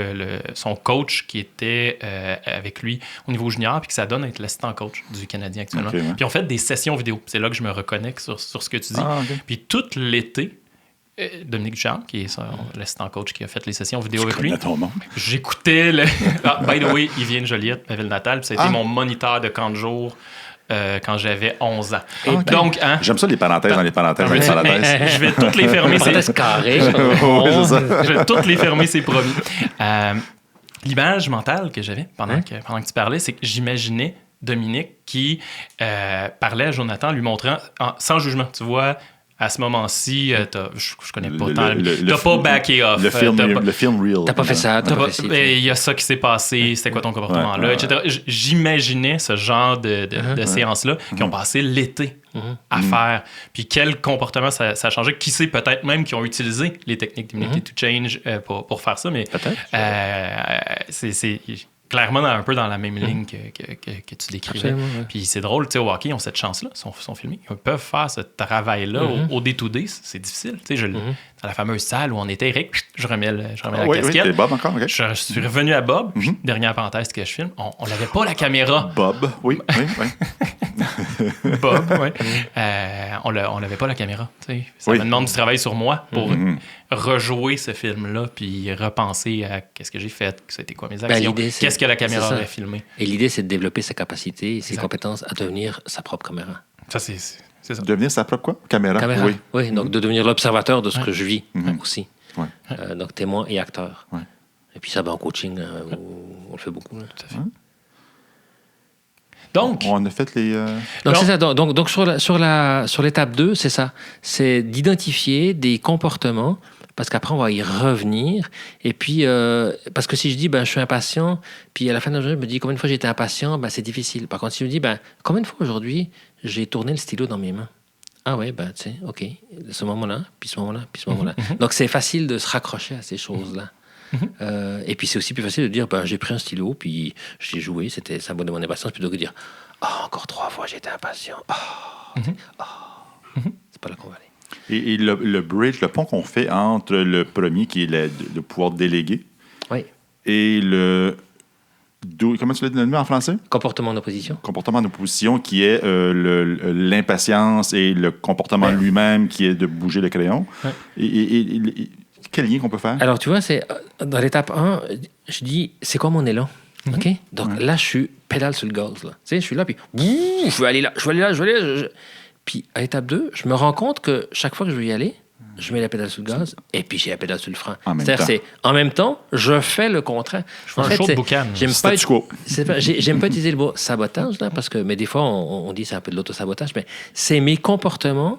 son coach qui était avec lui au niveau junior, puis que ça donne à être l'assistant coach du Canadien actuellement. Okay, ouais. Puis on fait des sessions vidéo. C'est là que je me reconnecte sur ce que tu dis. Ah, okay. Puis tout l'été, Dominique Ducharme, qui est l'assistant coach qui a fait les sessions vidéo avec lui, connais ton nom. j'écoutais le... Ah, by the way, il vient de Joliette, ma ville natale, puis ça a été mon moniteur de camp de jour quand j'avais 11 ans. Okay. Donc, hein, J'aime ça, les parenthèses dans les parenthèses. Dans les parenthèses. je vais toutes les fermer. Parenthèse carrée. Oui, c'est ça. Je vais toutes les fermer, c'est promis. L'image mentale que j'avais pendant que tu parlais, c'est que j'imaginais Dominique qui parlait à Jonathan, lui montrant, sans jugement, tu vois, à ce moment-ci, je connais pas tant, t'as pas backé off. Le film Real. T'as pas fait ça, t'as pas fait ça. Il y a ça qui s'est passé, c'était quoi ton comportement là, etc. J'imaginais ce genre de séances-là qui ont passé l'été à faire. Puis quel comportement ça a changé. Qui sait, peut-être même qui ont utilisé les techniques d'Immunity to Change pour faire ça, mais c'est clairement un peu dans la même ligne que tu décrivais. Puis c'est drôle, tu sais, au hockey, ils ont cette chance-là, ils sont filmés. Ils peuvent faire ce travail-là au day-to-day, c'est difficile. Tu sais, dans la fameuse salle où on était, Eric, je remets la casquette. Oui, Bob encore, OK. Je suis revenu à Bob, puis dernière parenthèse que je filme, on n'avait pas la caméra. Bob, oui. Bob, oui. On n'avait pas la caméra. Tu sais. Ça me demande du travail sur moi pour rejouer ce film-là, puis repenser à qu'est-ce que j'ai fait, c'était quoi mes actions, qu'est-ce que la caméra aurait filmé. Et l'idée, c'est de développer sa capacité et ses compétences à devenir sa propre caméra. Ça, c'est ça. Devenir sa propre quoi? Caméra. Oui, donc de devenir l'observateur de ce que je vis aussi. Donc témoin et acteur. Et puis ça, en coaching, on le fait beaucoup. Là. Tout à fait. Donc, on a fait les... Donc, c'est ça. Donc sur l'étape 2, c'est ça. C'est d'identifier des comportements, parce qu'après, on va y revenir. Et puis, parce que si je dis, je suis impatient, puis à la fin de la journée, je me dis, combien de fois j'ai été impatient, c'est difficile. Par contre, si je me dis, combien de fois aujourd'hui, j'ai tourné le stylo dans mes mains? Ah ouais, tu sais, OK. Ce moment-là, puis ce moment-là, puis ce moment-là. Donc, c'est facile de se raccrocher à ces choses-là. Et puis c'est aussi plus facile de dire j'ai pris un stylo puis j'ai joué, c'était ça de mon impatience, plutôt que de dire encore 3 fois j'étais impatient. C'est pas là qu'on va aller. Et le bridge, le pont qu'on fait entre le premier qui est le pouvoir déléguer et le comment tu l'as nommé en français? Comportement d'opposition. Comportement d'opposition qui est l'impatience et le comportement lui-même qui est de bouger le crayon. Et quel lien qu'on peut faire? Alors, tu vois, c'est dans l'étape 1, je dis, c'est quoi mon élan? OK? Donc là, je suis pédale sur le gaz. Là. Tu sais, je suis là, puis je veux aller là, je veux aller là, je veux aller là. Puis à l'étape 2, je me rends compte que chaque fois que je veux y aller, je mets la pédale sur le gaz et puis j'ai la pédale sur le frein. C'est-à-dire, c'est en même temps, je fais le contraire. Je fais un show de boucan. J'aime pas utiliser le mot sabotage, là, parce que, mais des fois, on dit c'est un peu de l'auto-sabotage, mais c'est mes comportements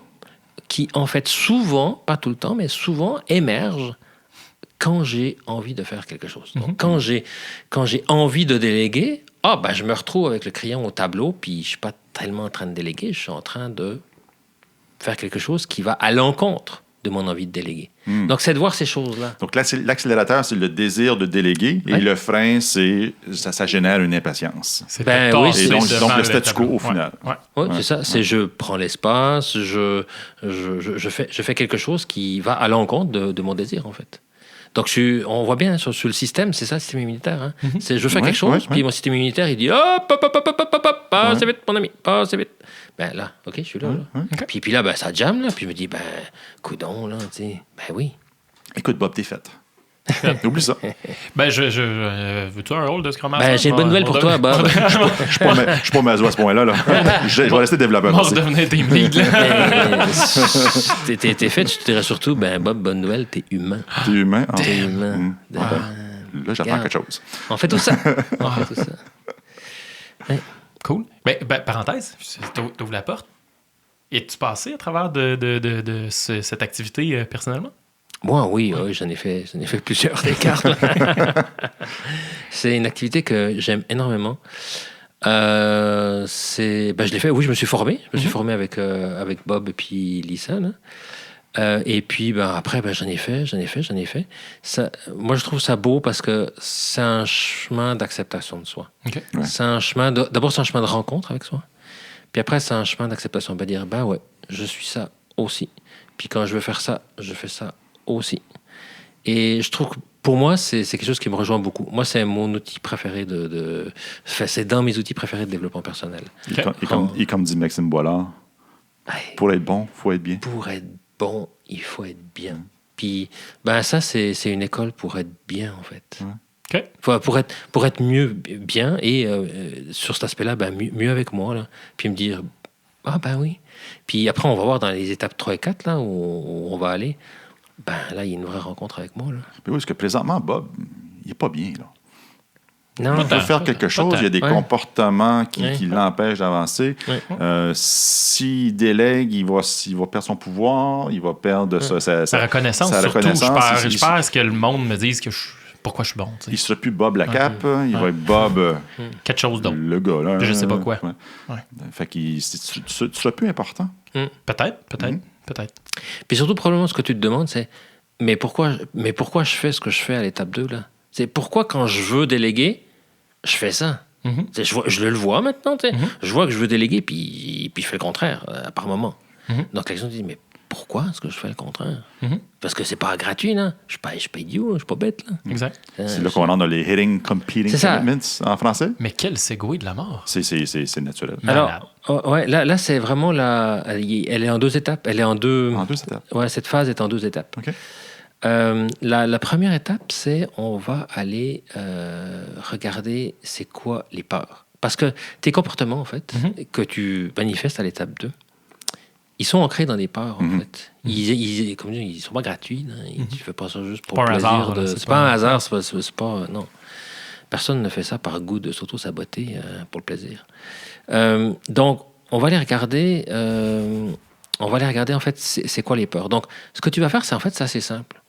qui, en fait, souvent, pas tout le temps, mais souvent émergent quand j'ai envie de faire quelque chose. Donc, quand j'ai envie de déléguer, je me retrouve avec le crayon au tableau, puis je suis pas tellement en train de déléguer, je suis en train de faire quelque chose qui va à l'encontre de mon envie de déléguer. Donc, c'est de voir ces choses-là. Donc, l'accélérateur, c'est le désir de déléguer, et le frein, ça génère une impatience. C'est et donc le statu quo, au final. Oui, c'est ça. C'est je prends l'espace, je fais quelque chose qui va à l'encontre de mon désir, en fait. Donc, on voit bien sur le système, c'est ça, le système immunitaire. Hein? C'est je fais quelque chose, puis mon système immunitaire, il dit pas c'est vite, mon ami, pas c'est vite. Là, OK, je suis là. Puis là, ça jamme, là, puis je me dis, coudonc, là, tu sais. Oui. Écoute, Bob, t'es fait. Oublie ça. Veux-tu un rôle de Scrum Master? J'ai une bonne nouvelle pour toi, Bob. Je suis pas maso à ce point-là. Je vais rester développeur. On va redevenir team lead. T'es fait, tu te dirais surtout, Bob, bonne nouvelle, t'es humain. T'es humain? T'es humain. Là, j'attends quelque chose. On fait tout ça. Cool. Parenthèse, t'ouvres la porte. Es-tu passé à travers de cette activité personnellement? Moi, oui, j'en ai fait plusieurs des cartes. C'est une activité que j'aime énormément. Je l'ai fait, oui, je me suis formé. Je me suis formé avec Bob et puis Lisa, là. Et puis, après, j'en ai fait. Ça, moi, je trouve ça beau parce que c'est un chemin d'acceptation de soi. Okay. Ouais. C'est un chemin d'abord, c'est un chemin de rencontre avec soi. Puis après, c'est un chemin d'acceptation. Dire, ouais, je suis ça aussi. Puis quand je veux faire ça, je fais ça aussi. Et je trouve que pour moi, c'est quelque chose qui me rejoint beaucoup. Moi, c'est mon outil préféré c'est dans mes outils préférés de développement personnel. Okay. Et comme dit Maxime Boilard, pour être bon, il faut être bien. Pour être bon, il faut être bien. Puis, ça, c'est une école pour être bien, en fait. Okay. Pour être mieux bien et sur cet aspect-là, mieux avec moi. Là. Puis me dire, oui. Puis après, on va voir dans les étapes 3 et 4, là, où on va aller. Là, il y a une vraie rencontre avec moi. Là. Mais oui, parce que présentement, Bob, il n'est pas bien. Là. Non, il veut faire quelque chose, il y a des comportements qui l'empêchent d'avancer. Ouais. S'il délègue, il va perdre son pouvoir, il va perdre sa reconnaissance. Surtout, je perds ce que le monde me dise pourquoi je suis bon. T'sais. Il ne sera plus Bob la cape, il va être Bob... quelque chose d'autre. Le gars, là. Je ne sais pas quoi. Ouais. Fait qu'il tu seras plus important. Peut-être. Puis surtout, probablement, ce que tu te demandes, c'est mais pourquoi je fais ce que je fais à l'étape 2, là? C'est pourquoi, quand je veux déléguer, je fais ça. Mm-hmm. Je le vois maintenant. Mm-hmm. Je vois que je veux déléguer, puis je fais le contraire, par moment. Mm-hmm. Donc, la question dit, mais pourquoi est-ce que je fais le contraire? Mm-hmm. Parce que c'est pas gratuit, là. Je suis pas idiot, je suis pas bête, là. Exact. C'est là qu'on rentre dans les hitting competing commitments en français. Mais quel segway de la mort. C'est naturel. Alors, là, c'est vraiment elle est en 2 étapes. Elle est en 2 étapes. Ouais, cette phase est en 2 étapes. OK. La première étape, c'est on va aller regarder c'est quoi les peurs. Parce que tes comportements, en fait, que tu manifestes à l'étape 2, ils sont ancrés dans des peurs, en fait. Ils sont pas gratuits. Tu fais pas ça juste pour le plaisir. C'est pas un hasard. C'est pas... Non. Personne ne fait ça par goût de s'auto-saboter pour le plaisir. Donc, on va les regarder... en fait, c'est quoi les peurs. Donc, ce que tu vas faire, c'est assez simple.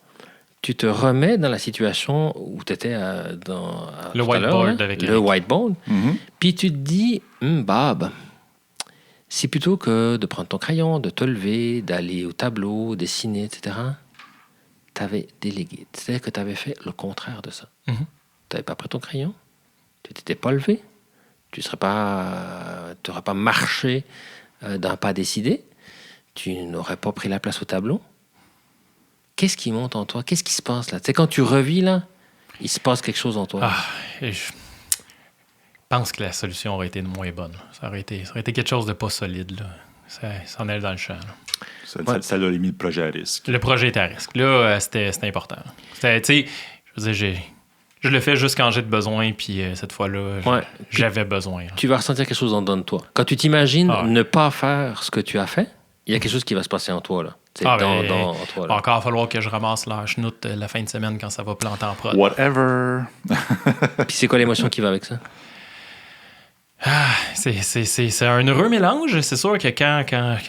Tu te remets dans la situation où tu étais le whiteboard avec le whiteboard. Puis tu te dis, Bob, si plutôt que de prendre ton crayon, de te lever, d'aller au tableau, dessiner, etc., tu avais délégué. C'est-à-dire que tu avais fait le contraire de ça. Tu n'avais pas pris ton crayon, tu t'étais pas levé, tu n'aurais pas marché d'un pas décidé, tu n'aurais pas pris la place au tableau. Qu'est-ce qui monte en toi? Qu'est-ce qui se passe là? Tu sais, quand tu revis là, il se passe quelque chose en toi. Je pense que la solution aurait été moins bonne. Ça aurait été quelque chose de pas solide. Là. Ça en est dans le champ. Ça l'a mis le projet à risque. Le projet était à risque. Là, c'était important. Tu sais, je veux dire, je le fais juste quand j'ai besoin, puis cette fois-là, j'avais besoin. Là. Tu vas ressentir quelque chose en dedans de toi. Quand tu t'imagines ne pas faire ce que tu as fait, il y a quelque chose qui va se passer en toi, là. En toi, là. Encore, il va falloir que je ramasse la chenoute la fin de semaine quand ça va planter en prod. Whatever. Puis c'est quoi l'émotion qui va avec ça? C'est un heureux mélange. C'est sûr que quand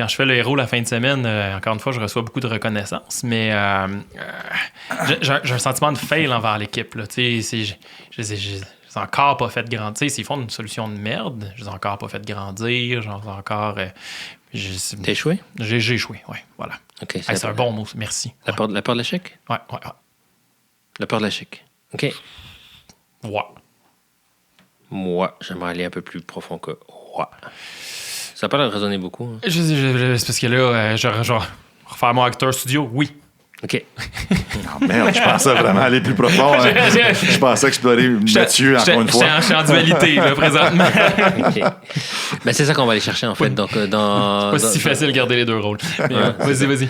je fais le héros la fin de semaine, encore une fois, je reçois beaucoup de reconnaissance, mais j'ai un sentiment de fail envers l'équipe. Là. Je les ai encore pas fait grandir. S'ils font une solution de merde, je les ai encore pas fait grandir. T'as échoué? J'ai échoué, oui, voilà. Okay, c'est un bon mot, merci. La peur de l'échec? Ouais. La peur de l'échec. OK. Ouais. Moi, j'aimerais aller un peu plus profond que ouais. Ça n'a pas l'air de résonner beaucoup. Hein. C'est parce que là, je vais refaire mon acteur studio, oui. OK. Oh merde, je pensais vraiment aller plus profond. Hein. Je pensais explorer Mathieu encore une fois. Je suis en dualité, là, présentement. OK. Ben, c'est ça qu'on va aller chercher, en fait. Donc, c'est pas si facile de garder les 2 rôles. Mais, vas-y.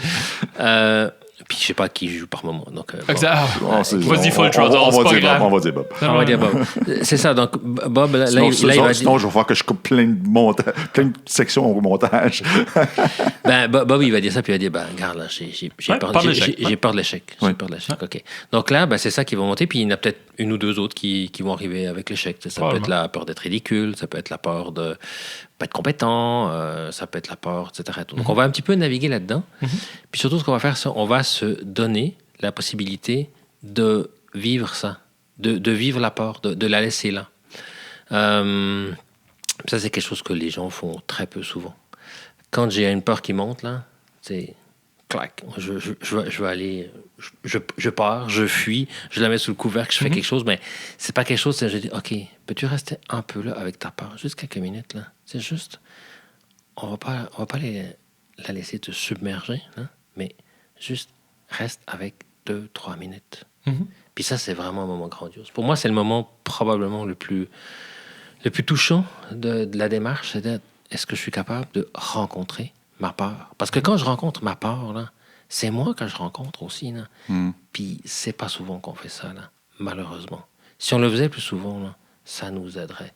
Puis je sais pas qui joue par moment. Donc, Exact. Ah, vas-y, On full throttle, c'est pas grave. On va dire Bob. on va dire Bob. C'est ça. Donc, Bob, là, Sinon, il va dire... sinon, je vais faire que je coupe plein de sections au montage. Bob, il va dire ça, puis il va dire, regarde, là, j'ai peur de l'échec. J'ai peur de l'échec. J'ai peur de l'échec, OK. Donc là, c'est ça qui va monter, puis il y en a peut-être une ou deux autres qui vont arriver avec l'échec. Ça peut être la peur d'être ridicule, ça peut être la peur de pas être compétent, ça peut être la peur, etc. Donc, on va un petit peu naviguer là-dedans. Puis surtout, ce qu'on va faire, c'est on va se donner la possibilité de vivre ça, de vivre la peur, de la laisser là. Ça, c'est quelque chose que les gens font très peu souvent. Quand j'ai une peur qui monte, là, c'est clac, je vais aller, je pars, je fuis, je la mets sous le couvercle, je fais quelque chose, mais c'est pas quelque chose, je dis, OK, peux-tu rester un peu là avec ta peur, juste quelques minutes, là? C'est juste, on va pas la laisser te submerger, hein, mais juste reste avec 2-3 minutes. Puis ça, c'est vraiment un moment grandiose. Pour moi, c'est le moment probablement le plus touchant de la démarche, c'est d'être, est-ce que je suis capable de rencontrer ma peur? Parce que quand je rencontre ma peur, là, c'est moi que je rencontre aussi. Là. Puis c'est pas souvent qu'on fait ça, là, malheureusement. Si on le faisait plus souvent, là, ça nous aiderait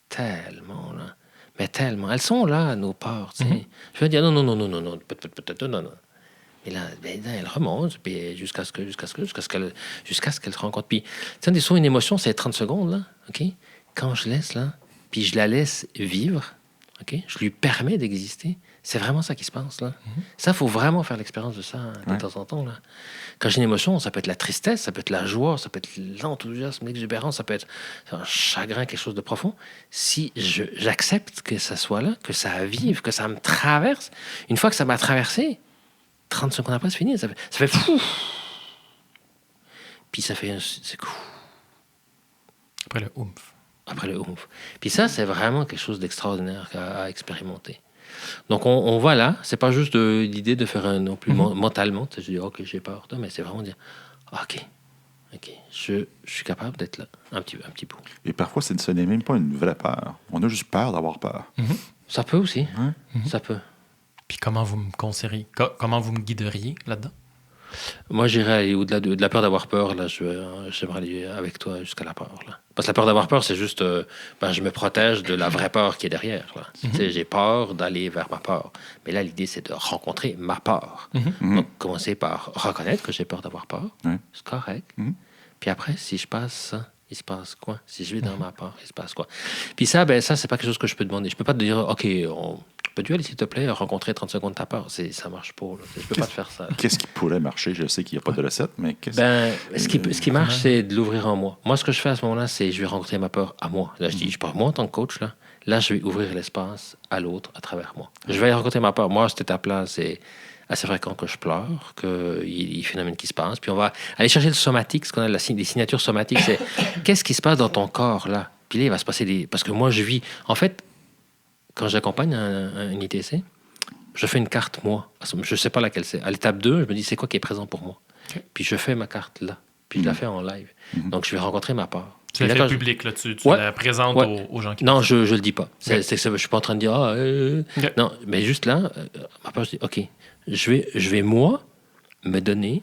tellement. Là. Mais tellement. Elles sont là, nos peurs. Je vais dire non, peut-être non. Et là, elle remonte, puis jusqu'à ce qu'elle se rencontre. Puis, tu sais, souvent, une émotion, c'est 30 secondes, là, OK? Quand je laisse, là, puis je la laisse vivre, OK? Je lui permets d'exister. C'est vraiment ça qui se passe, là. Ça, il faut vraiment faire l'expérience de ça de temps en temps, là. Quand j'ai une émotion, ça peut être la tristesse, ça peut être la joie, ça peut être l'enthousiasme, l'exubérance, ça peut être un chagrin, quelque chose de profond. Si j'accepte que ça soit là, que ça vive, que ça me traverse, une fois que ça m'a traversé, 30 secondes après, c'est fini. Ça fait fou. Puis ça fait... C'est cool. Après le oomph. Puis ça, c'est vraiment quelque chose d'extraordinaire à expérimenter. Donc, on va là. C'est pas juste l'idée de faire non plus mentalement. Je dis, OK, j'ai peur. Mais c'est vraiment dire, OK, je suis capable d'être là un petit bout. Et parfois, ce n'est même pas une vraie peur. On a juste peur d'avoir peur. Ça peut aussi. Ça peut. Puis comment vous me conseilleriez, comment vous me guideriez là-dedans? Moi, j'irais aller au-delà de la peur d'avoir peur. Là, j'aimerais aller avec toi jusqu'à la peur. Là. Parce que la peur d'avoir peur, c'est juste... je me protège de la vraie peur qui est derrière. Là. J'ai peur d'aller vers ma peur. Mais là, l'idée, c'est de rencontrer ma peur. Donc, commencer par reconnaître que j'ai peur d'avoir peur. C'est correct. Puis après, si je passe ça, il se passe quoi? Si je vais dans ma peur, il se passe quoi? Puis ça, ça, c'est pas quelque chose que je peux demander. Je peux pas te dire, OK, peux-tu aller, s'il te plaît, rencontrer 30 secondes ta peur? Ça marche pas. Là. Je peux pas te faire ça. Qu'est-ce qui pourrait marcher? Je sais qu'il n'y a pas de recette, mais ce qui marche, c'est de l'ouvrir en moi. Moi, ce que je fais à ce moment-là, c'est je vais rencontrer ma peur à moi. Là, je dis, je parle moi en tant que coach, là, je vais ouvrir l'espace à l'autre à travers moi. Je vais aller rencontrer ma peur. Moi, à cette étape-là, c'est assez fréquent que je pleure, qu'il y a des phénomènes qui se passent. Puis on va aller chercher le somatique, ce qu'on a des signatures somatiques. C'est qu'est-ce qui se passe dans ton corps, là? Puis là, il va se passer des... Parce que moi, je vis... En fait, quand j'accompagne un ITC, je fais une carte, moi. Je ne sais pas laquelle c'est. À l'étape 2, je me dis, c'est quoi qui est présent pour moi? Puis je fais ma carte là. Puis je la fais en live. Donc, je vais rencontrer ma peur. Tu la fais publique, là. Tu la présentes aux gens qui... Non, je ne le dis pas. Je ne suis pas en train de dire... Non, mais juste là, ma peur, je dis, OK, je vais, moi, me donner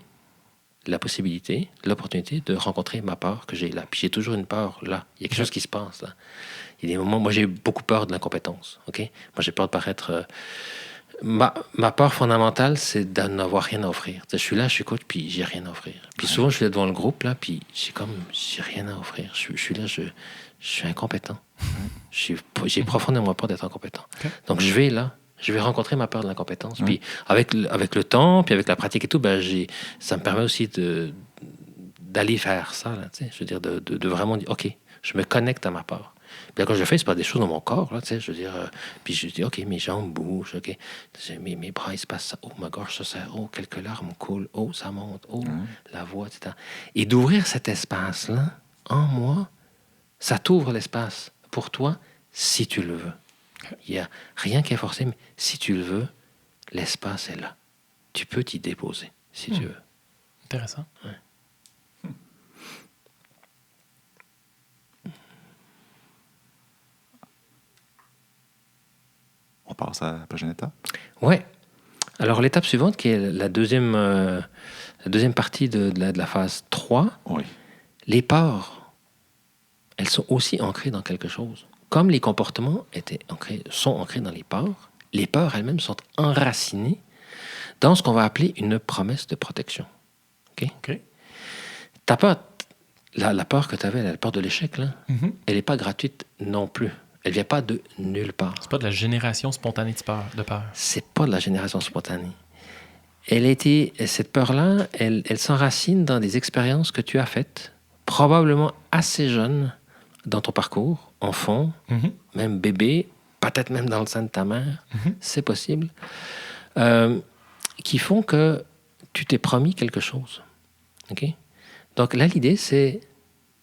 la possibilité, l'opportunité de rencontrer ma peur que j'ai là. Puis j'ai toujours une peur là. Il y a quelque chose qui se passe là. Il y a des moments, moi j'ai beaucoup peur de l'incompétence. OK? Moi j'ai peur de paraître... Ma peur fondamentale, c'est de n'avoir rien à offrir. Je suis là, je suis coach, puis j'ai rien à offrir. Puis souvent, je suis là devant le groupe, là, puis j'ai rien à offrir. Je suis là, je suis incompétent. J'ai profondément peur d'être incompétent. Donc je vais là, je vais rencontrer ma peur de l'incompétence. Puis avec le temps, puis avec la pratique et tout, ça me permet aussi d'aller faire ça. Là, je veux dire, de vraiment dire, OK, je me connecte à ma peur. Puis là, quand je le fais, c'est pas des choses dans mon corps, là, je veux dire, puis je dis, OK, mes jambes bougent, OK, mes bras, il se passe ça, oh, ma gorge se serre, oh, quelques larmes coulent, oh, ça monte, oh, la voix, etc. Et d'ouvrir cet espace-là, en moi, ça t'ouvre l'espace pour toi, si tu le veux. Il n'y a rien qui est forcé, mais si tu le veux, l'espace est là. Tu peux t'y déposer, si tu veux. Intéressant. Ouais. On passe à la prochaine étape? Oui. Alors, l'étape suivante, qui est la deuxième partie de la phase 3, Oui. les peurs, elles sont aussi ancrées dans quelque chose. Comme les comportements sont ancrés dans les peurs elles-mêmes sont enracinées dans ce qu'on va appeler une promesse de protection. OK. Ta peur, la peur que tu avais, la peur de l'échec, là, Mhm. elle n'est pas gratuite non plus. Elle ne vient pas de nulle part. C'est pas de la génération spontanée de peur. C'est pas de la génération spontanée. Cette peur-là, elle s'enracine dans des expériences que tu as faites, probablement assez jeune dans ton parcours, enfant, Mhm. même bébé, peut-être même dans le sein de ta mère, c'est possible, qui font que tu t'es promis quelque chose. OK? Donc là, l'idée, c'est,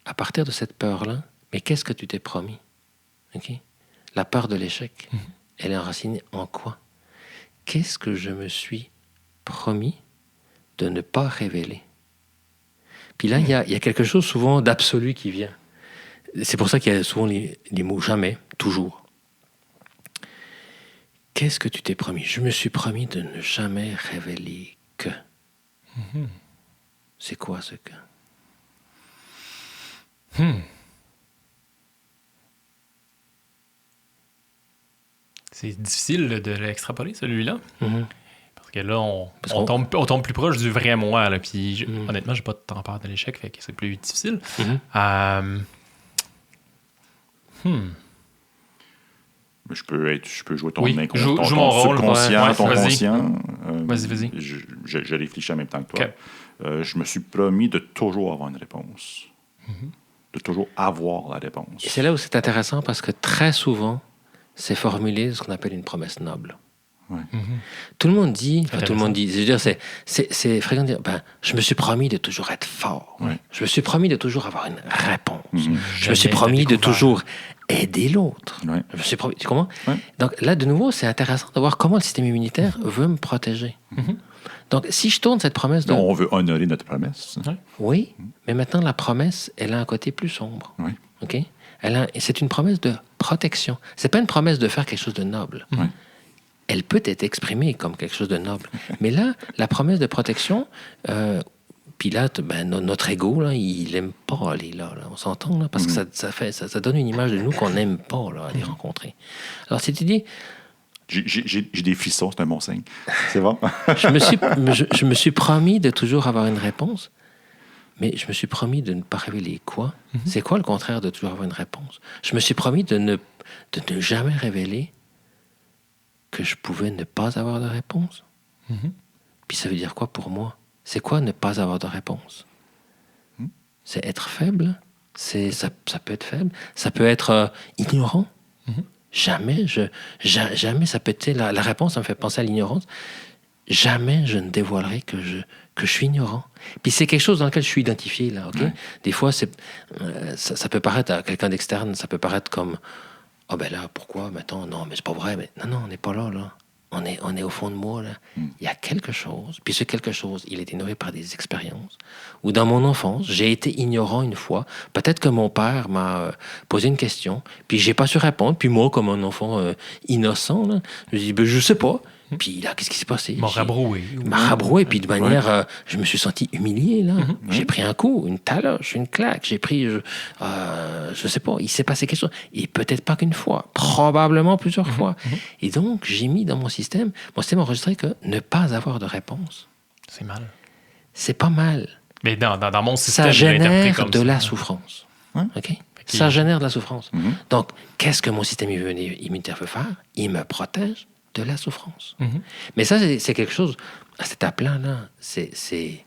à partir de cette peur-là, mais qu'est-ce que tu t'es promis? OK? La peur de l'échec, elle est enracinée en quoi? Qu'est-ce que je me suis promis de ne pas révéler? Puis là, il y a quelque chose souvent d'absolu qui vient. C'est pour ça qu'il y a souvent les mots jamais, toujours. Qu'est-ce que tu t'es promis? Je me suis promis de ne jamais révéler que. C'est quoi ce que? C'est difficile de l'extrapoler, celui-là. Mhm. Parce que là, on qu'on- tombe plus proche du vrai moi. Là, puis honnêtement, j'ai pas tant peur de l'échec, fait que c'est plus difficile. Mhm. Je peux jouer ton Oui, inconscient, joue mon rôle, subconscient, ouais, ton vas-y. conscient. Vas-y. Je réfléchis en même temps que toi. OK. Je me suis promis de toujours avoir une réponse. De toujours avoir la réponse. Et c'est là où c'est intéressant parce que très souvent, c'est formulé ce qu'on appelle une promesse noble. Ouais. Tout le monde dit, Intéressant. tout le monde dit, je veux dire, c'est fréquent de dire, je me suis promis de toujours être fort. Ouais. Je me suis promis de toujours avoir une réponse. Je me Jamais suis promis de découvert. toujours aider l'autre. Ouais. Je me suis promis, tu comprends? Ouais. Donc là, de nouveau, c'est intéressant de voir comment le système immunitaire veut me protéger. Donc, si je tourne cette promesse de... On veut honorer notre promesse. Oui, mais maintenant, la promesse, elle a un côté plus sombre. Oui. OK? C'est une promesse de protection. C'est pas une promesse de faire quelque chose de noble. Ouais. Elle peut être exprimée comme quelque chose de noble. Mais là, la promesse de protection, puis là, notre ego, là, il n'aime pas aller là. On s'entend, là, parce que ça donne une image de nous qu'on n'aime pas là, aller rencontrer. Alors, si tu dis, J'ai des frissons, c'est un bon signe. C'est bon? je me suis promis de toujours avoir une réponse, mais je me suis promis de ne pas révéler quoi? C'est quoi le contraire de toujours avoir une réponse? Je me suis promis de ne jamais révéler que je pouvais ne pas avoir de réponse. Puis ça veut dire quoi pour moi? C'est quoi ne pas avoir de réponse? C'est être faible? Ça peut être faible. Ça peut être ignorant. Jamais ça peut être... La réponse, ça me fait penser à l'ignorance. Jamais je ne dévoilerai que je suis ignorant. Puis c'est quelque chose dans lequel je suis identifié, là, OK? Ouais. Des fois, ça peut paraître à quelqu'un d'externe, ça peut paraître comme... Ah ben là, pourquoi? Mettons, non, mais c'est pas vrai. Mais non, on n'est pas là, là. On est au fond de moi, là. Il y a quelque chose. Puis ce quelque chose, il a été nourri par des expériences. Ou dans mon enfance, j'ai été ignorant une fois. Peut-être que mon père m'a posé une question, puis j'ai pas su répondre. Puis moi, comme un enfant innocent, là, je dis, je sais pas. Puis là, qu'est-ce qui s'est passé? M'a rabroué. Il m'a rabroué, puis de manière... je me suis senti humilié, là. J'ai pris un coup, une taloche, une claque. J'ai pris... je sais pas, il s'est passé quelque chose. Et peut-être pas qu'une fois, probablement plusieurs fois. Et donc, j'ai mis dans mon système enregistré que ne pas avoir de réponse, C'est mal. c'est pas mal. Mais dans mon système, Ça je l'ai interprété génère comme de ça. la souffrance. Ouais. OK? Ça génère de la souffrance. Donc, qu'est-ce que mon système immunitaire veut faire? Il me protège de la souffrance. Mais ça, c'est quelque chose, à cette étape-là, c'est...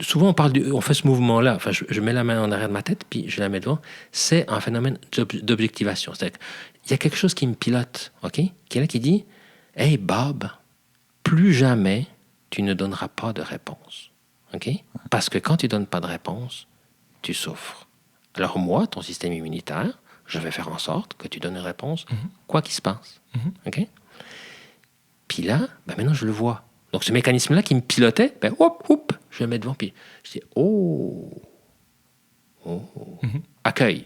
Souvent, on fait ce mouvement-là. Enfin, je mets la main en arrière de ma tête, puis je la mets devant. C'est un phénomène d'objectivation. C'est-à-dire qu'il y a quelque chose qui me pilote, OK? Qui est là, qui dit, « Hey, Bob, plus jamais tu ne donneras pas de réponse. OK? Parce que quand tu ne donnes pas de réponse, tu souffres. Alors moi, ton système immunitaire, je vais faire en sorte que tu donnes une réponse, quoi qu'il se passe. OK? Puis là, maintenant, je le vois. Donc, ce mécanisme-là qui me pilotait, je le mets devant, puis je dis, accueil.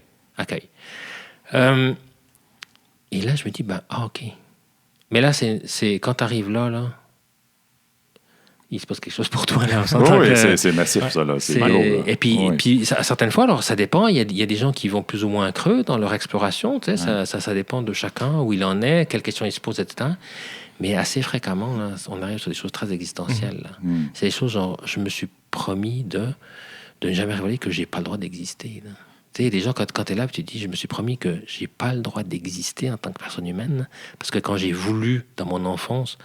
Et là, je me dis, OK. Mais là, c'est quand tu arrives là, il se passe quelque chose pour toi. Là, on s'entend Oui, que c'est massif, ça. Là. C'est gros, là. Et puis, Oui. puis certaines fois, alors ça dépend. Il y a des gens qui vont plus ou moins creux dans leur exploration. Tu sais, ça dépend de chacun, où il en est, quelles questions il se pose, etc. Mais assez fréquemment, là, on arrive sur des choses très existentielles. Là. C'est des choses genre, je me suis promis de ne jamais révéler que j'ai pas le droit d'exister. Là. Tu sais, les gens, quand tu es là, tu te dis, je me suis promis que j'ai pas le droit d'exister en tant que personne humaine, parce que quand j'ai voulu, dans mon enfance,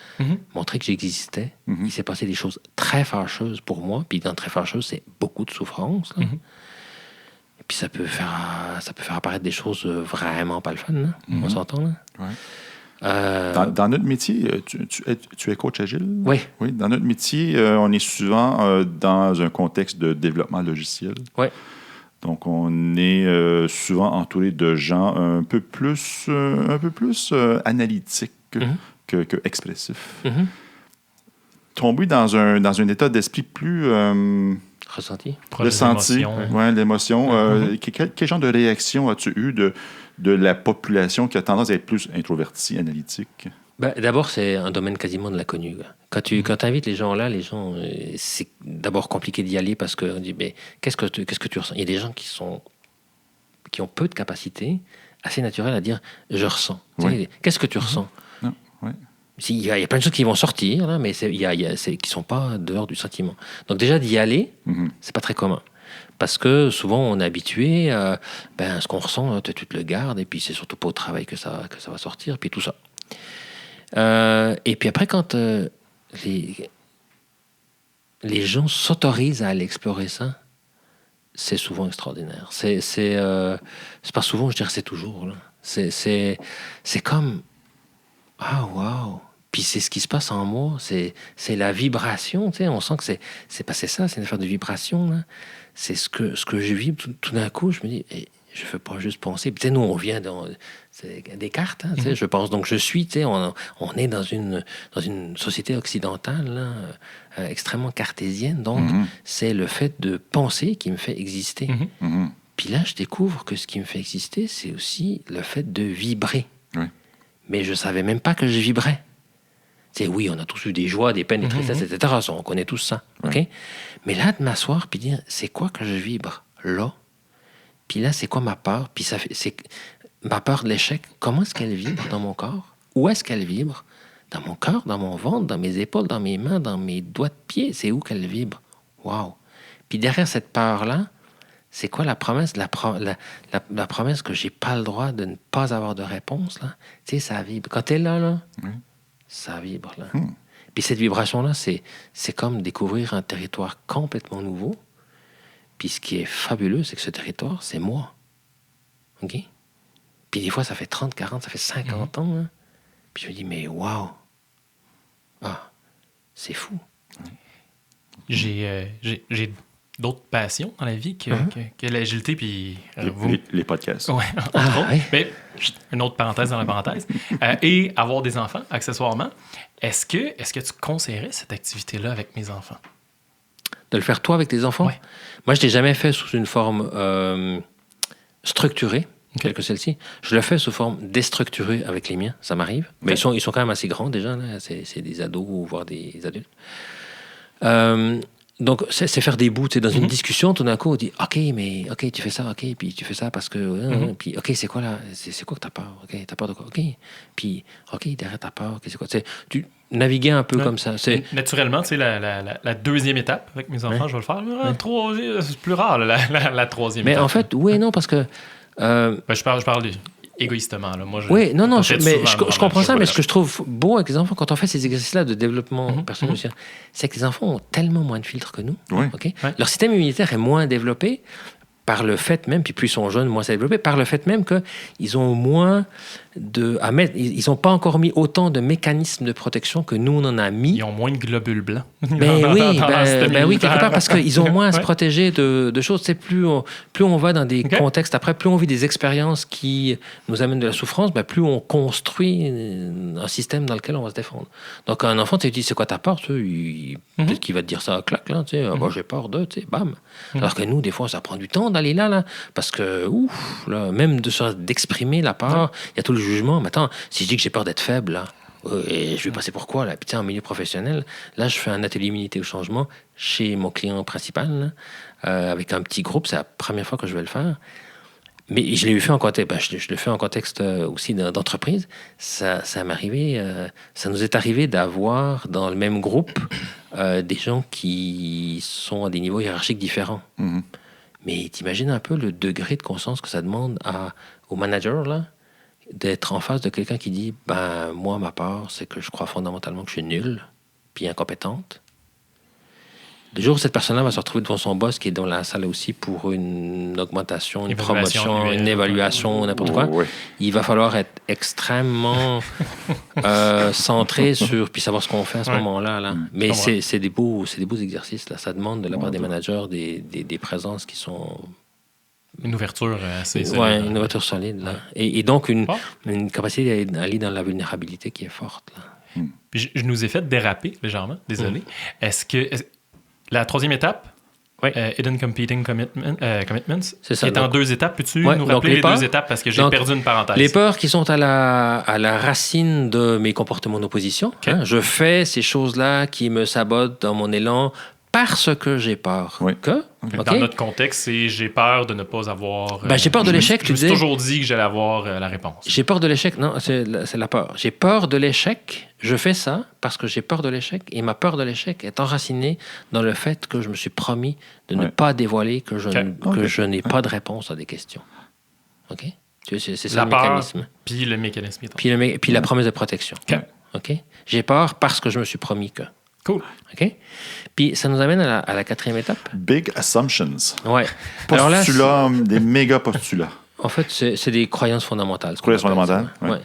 montrer que j'existais, il s'est passé des choses très fâcheuses pour moi. Puis dans très fâcheuses, c'est beaucoup de souffrance. Là. Et puis ça peut faire apparaître des choses vraiment pas le fun. Là. On s'entend, là? Ouais. Dans notre métier, tu es coach agile? Oui. Oui. Dans notre métier, on est souvent dans un contexte de développement logiciel. Oui. Donc, on est souvent entouré de gens un peu plus analytiques que expressifs. Tomber dans un état d'esprit plus... Ressenti. L'émotion. Quel genre de réaction as-tu eu de la population qui a tendance à être plus introvertie, analytique? D'abord, c'est un domaine quasiment de l'inconnu. Quand tu invites les gens là, c'est d'abord compliqué d'y aller parce qu'on dit, qu'est-ce que tu ressens? Il y a des gens qui ont peu de capacité, assez naturelle à dire, je ressens. Oui. Qu'est-ce que tu ressens? Non. Oui. Il y a plein de choses qui vont sortir, là, mais qui ne sont pas dehors du sentiment. Donc déjà, d'y aller, c'est pas très commun. Parce que souvent, on est habitué à ce qu'on ressent, tu te le gardes, et puis c'est surtout pas au travail que ça va sortir, puis tout ça. Et puis après, quand les gens s'autorisent à aller explorer ça, c'est souvent extraordinaire. C'est pas souvent, je dirais c'est toujours. Là. C'est comme... Ah, wow! Puis c'est ce qui se passe en moi, c'est la vibration, tu sais, on sent que c'est ça, c'est une affaire de vibration, là. C'est ce que je vibre, tout d'un coup, je me dis, je ne veux pas juste penser. Puis tu sais, nous, on vient des cartes, tu sais, je pense, donc je suis, tu sais, on est dans une société occidentale, là, extrêmement cartésienne, donc c'est le fait de penser qui me fait exister. Puis là, je découvre que ce qui me fait exister, c'est aussi le fait de vibrer. Oui. Mais je ne savais même pas que je vibrais. T'sais, oui, on a tous eu des joies, des peines, des tristesses, etc. On connaît tous ça. Okay? Mais là, de m'asseoir puis dire, c'est quoi que je vibre là? Puis là, c'est quoi ma peur? Puis c'est ma peur de l'échec. Comment est-ce qu'elle vibre dans mon corps? Où est-ce qu'elle vibre? Dans mon cœur, dans mon ventre, dans mes épaules, dans mes mains, dans mes doigts de pied. C'est où qu'elle vibre? Wow! Puis derrière cette peur-là, c'est quoi la promesse? La promesse que j'ai pas le droit de ne pas avoir de réponse, là. Tu sais, ça vibre. Quand t'es là, ça vibre, là. Puis cette vibration-là, c'est comme découvrir un territoire complètement nouveau. Puis ce qui est fabuleux, c'est que ce territoire, c'est moi. OK? Puis des fois, ça fait 30, 40, ça fait 50 ans, là. Puis je me dis, mais wow! Ah, c'est fou. J'ai d'autres passions dans la vie que l'agilité, puis... les podcasts. Oui, entre autres. Mais une autre parenthèse dans la parenthèse. Et avoir des enfants, accessoirement. Est-ce que tu conseillerais cette activité-là avec mes enfants? De le faire toi avec tes enfants? Oui. Moi, je ne l'ai jamais fait sous une forme structurée, telle que celle-ci. Je le fais sous forme déstructurée avec les miens, ça m'arrive. Mais ils sont quand même assez grands déjà, là. C'est des ados, voire des adultes. Donc, c'est faire des bouts. Dans une discussion, tout d'un coup, on dit OK, tu fais ça, OK, puis tu fais ça parce que. Puis, OK, c'est quoi là? C'est quoi que t'as peur? OK, t'as peur de quoi? OK. Puis, OK, derrière ta peur, c'est quoi? Tu naviguer un peu comme ça. Naturellement, tu sais, la deuxième étape avec mes enfants, je vais le faire. C'est plus rare, la troisième étape. Mais en fait, oui et non, parce que. Je parle égoïstement. Là. Moi, je comprends ça, mais ce que je trouve beau avec les enfants, quand on fait ces exercices-là de développement personnel, c'est que les enfants ont tellement moins de filtres que nous. Oui. Okay? Leur système immunitaire est moins développé par le fait même, puis plus ils sont jeunes, moins c'est développé, par le fait même qu'ils ont moins ils n'ont pas encore mis autant de mécanismes de protection que nous, on en a mis. Ils ont moins de globules blancs. Oui, quelque part, parce qu'ils ont moins à se protéger de choses. C'est plus on va dans des contextes, après, plus on vit des expériences qui nous amènent de la souffrance, plus on construit un système dans lequel on va se défendre. Donc, un enfant, tu lui dis, c'est quoi ta peur? Peut-être qu'il va te dire ça à claque, là, j'ai peur de, bam. Alors que nous, des fois, ça prend du temps d'aller là, parce que, même d'exprimer la peur, il y a tout le jugement. Mais attends, si je dis que j'ai peur d'être faible, là, Et je vais passer pour quoi, là? Puis, tiens, en milieu professionnel, là, je fais un atelier immunité au changement chez mon client principal, là, avec un petit groupe. C'est la première fois que je vais le faire. Mais je l'ai fait en contexte, je le fais en contexte aussi d'entreprise. Ça nous est arrivé d'avoir dans le même groupe des gens qui sont à des niveaux hiérarchiques différents. Mhm. Mais t'imagines un peu le degré de conscience que ça demande au manager, là, d'être en face de quelqu'un qui dit, moi, ma part, c'est que je crois fondamentalement que je suis nulle, puis incompétente. Le jour où cette personne-là va se retrouver devant son boss qui est dans la salle aussi pour une augmentation, une promotion, une évaluation, n'importe quoi, il va falloir être extrêmement centré sur puis savoir ce qu'on fait à ce moment-là. Là. Mais c'est des beaux exercices. Là. Ça demande de la part des managers des présences qui sont... Une ouverture assez solide. Oui, une ouverture solide. Là. Et donc une capacité d'aller dans la vulnérabilité qui est forte. Là. Puis je nous ai fait déraper légèrement, désolé. Est-ce que... La troisième étape, Hidden Competing Commitments, c'est ça, est en 2 étapes. Peux-tu nous rappeler les 2 étapes? Parce que j'ai perdu une parenthèse. Les peurs qui sont à la racine de mes comportements d'opposition. Okay. Hein, je fais ces choses-là qui me sabotent dans mon élan parce que j'ai peur. Oui. Dans notre contexte, c'est j'ai peur de ne pas avoir... j'ai peur de l'échec. Je me suis toujours dit que j'allais avoir la réponse. J'ai peur de l'échec. Non, c'est la peur. J'ai peur de l'échec. Je fais ça parce que j'ai peur de l'échec. Et ma peur de l'échec est enracinée dans le fait que je me suis promis de ne pas dévoiler que je n'ai pas de réponse à des questions. OK? C'est ça le mécanisme. Puis le mécanisme. Puis la promesse de protection. OK? J'ai peur parce que je me suis promis que. Cool. OK? Puis ça nous amène à la 4e étape. Big assumptions. Ouais. Postulats, des méga postulats. En fait, c'est des croyances fondamentales. Croyances fondamentales, oui. Ouais.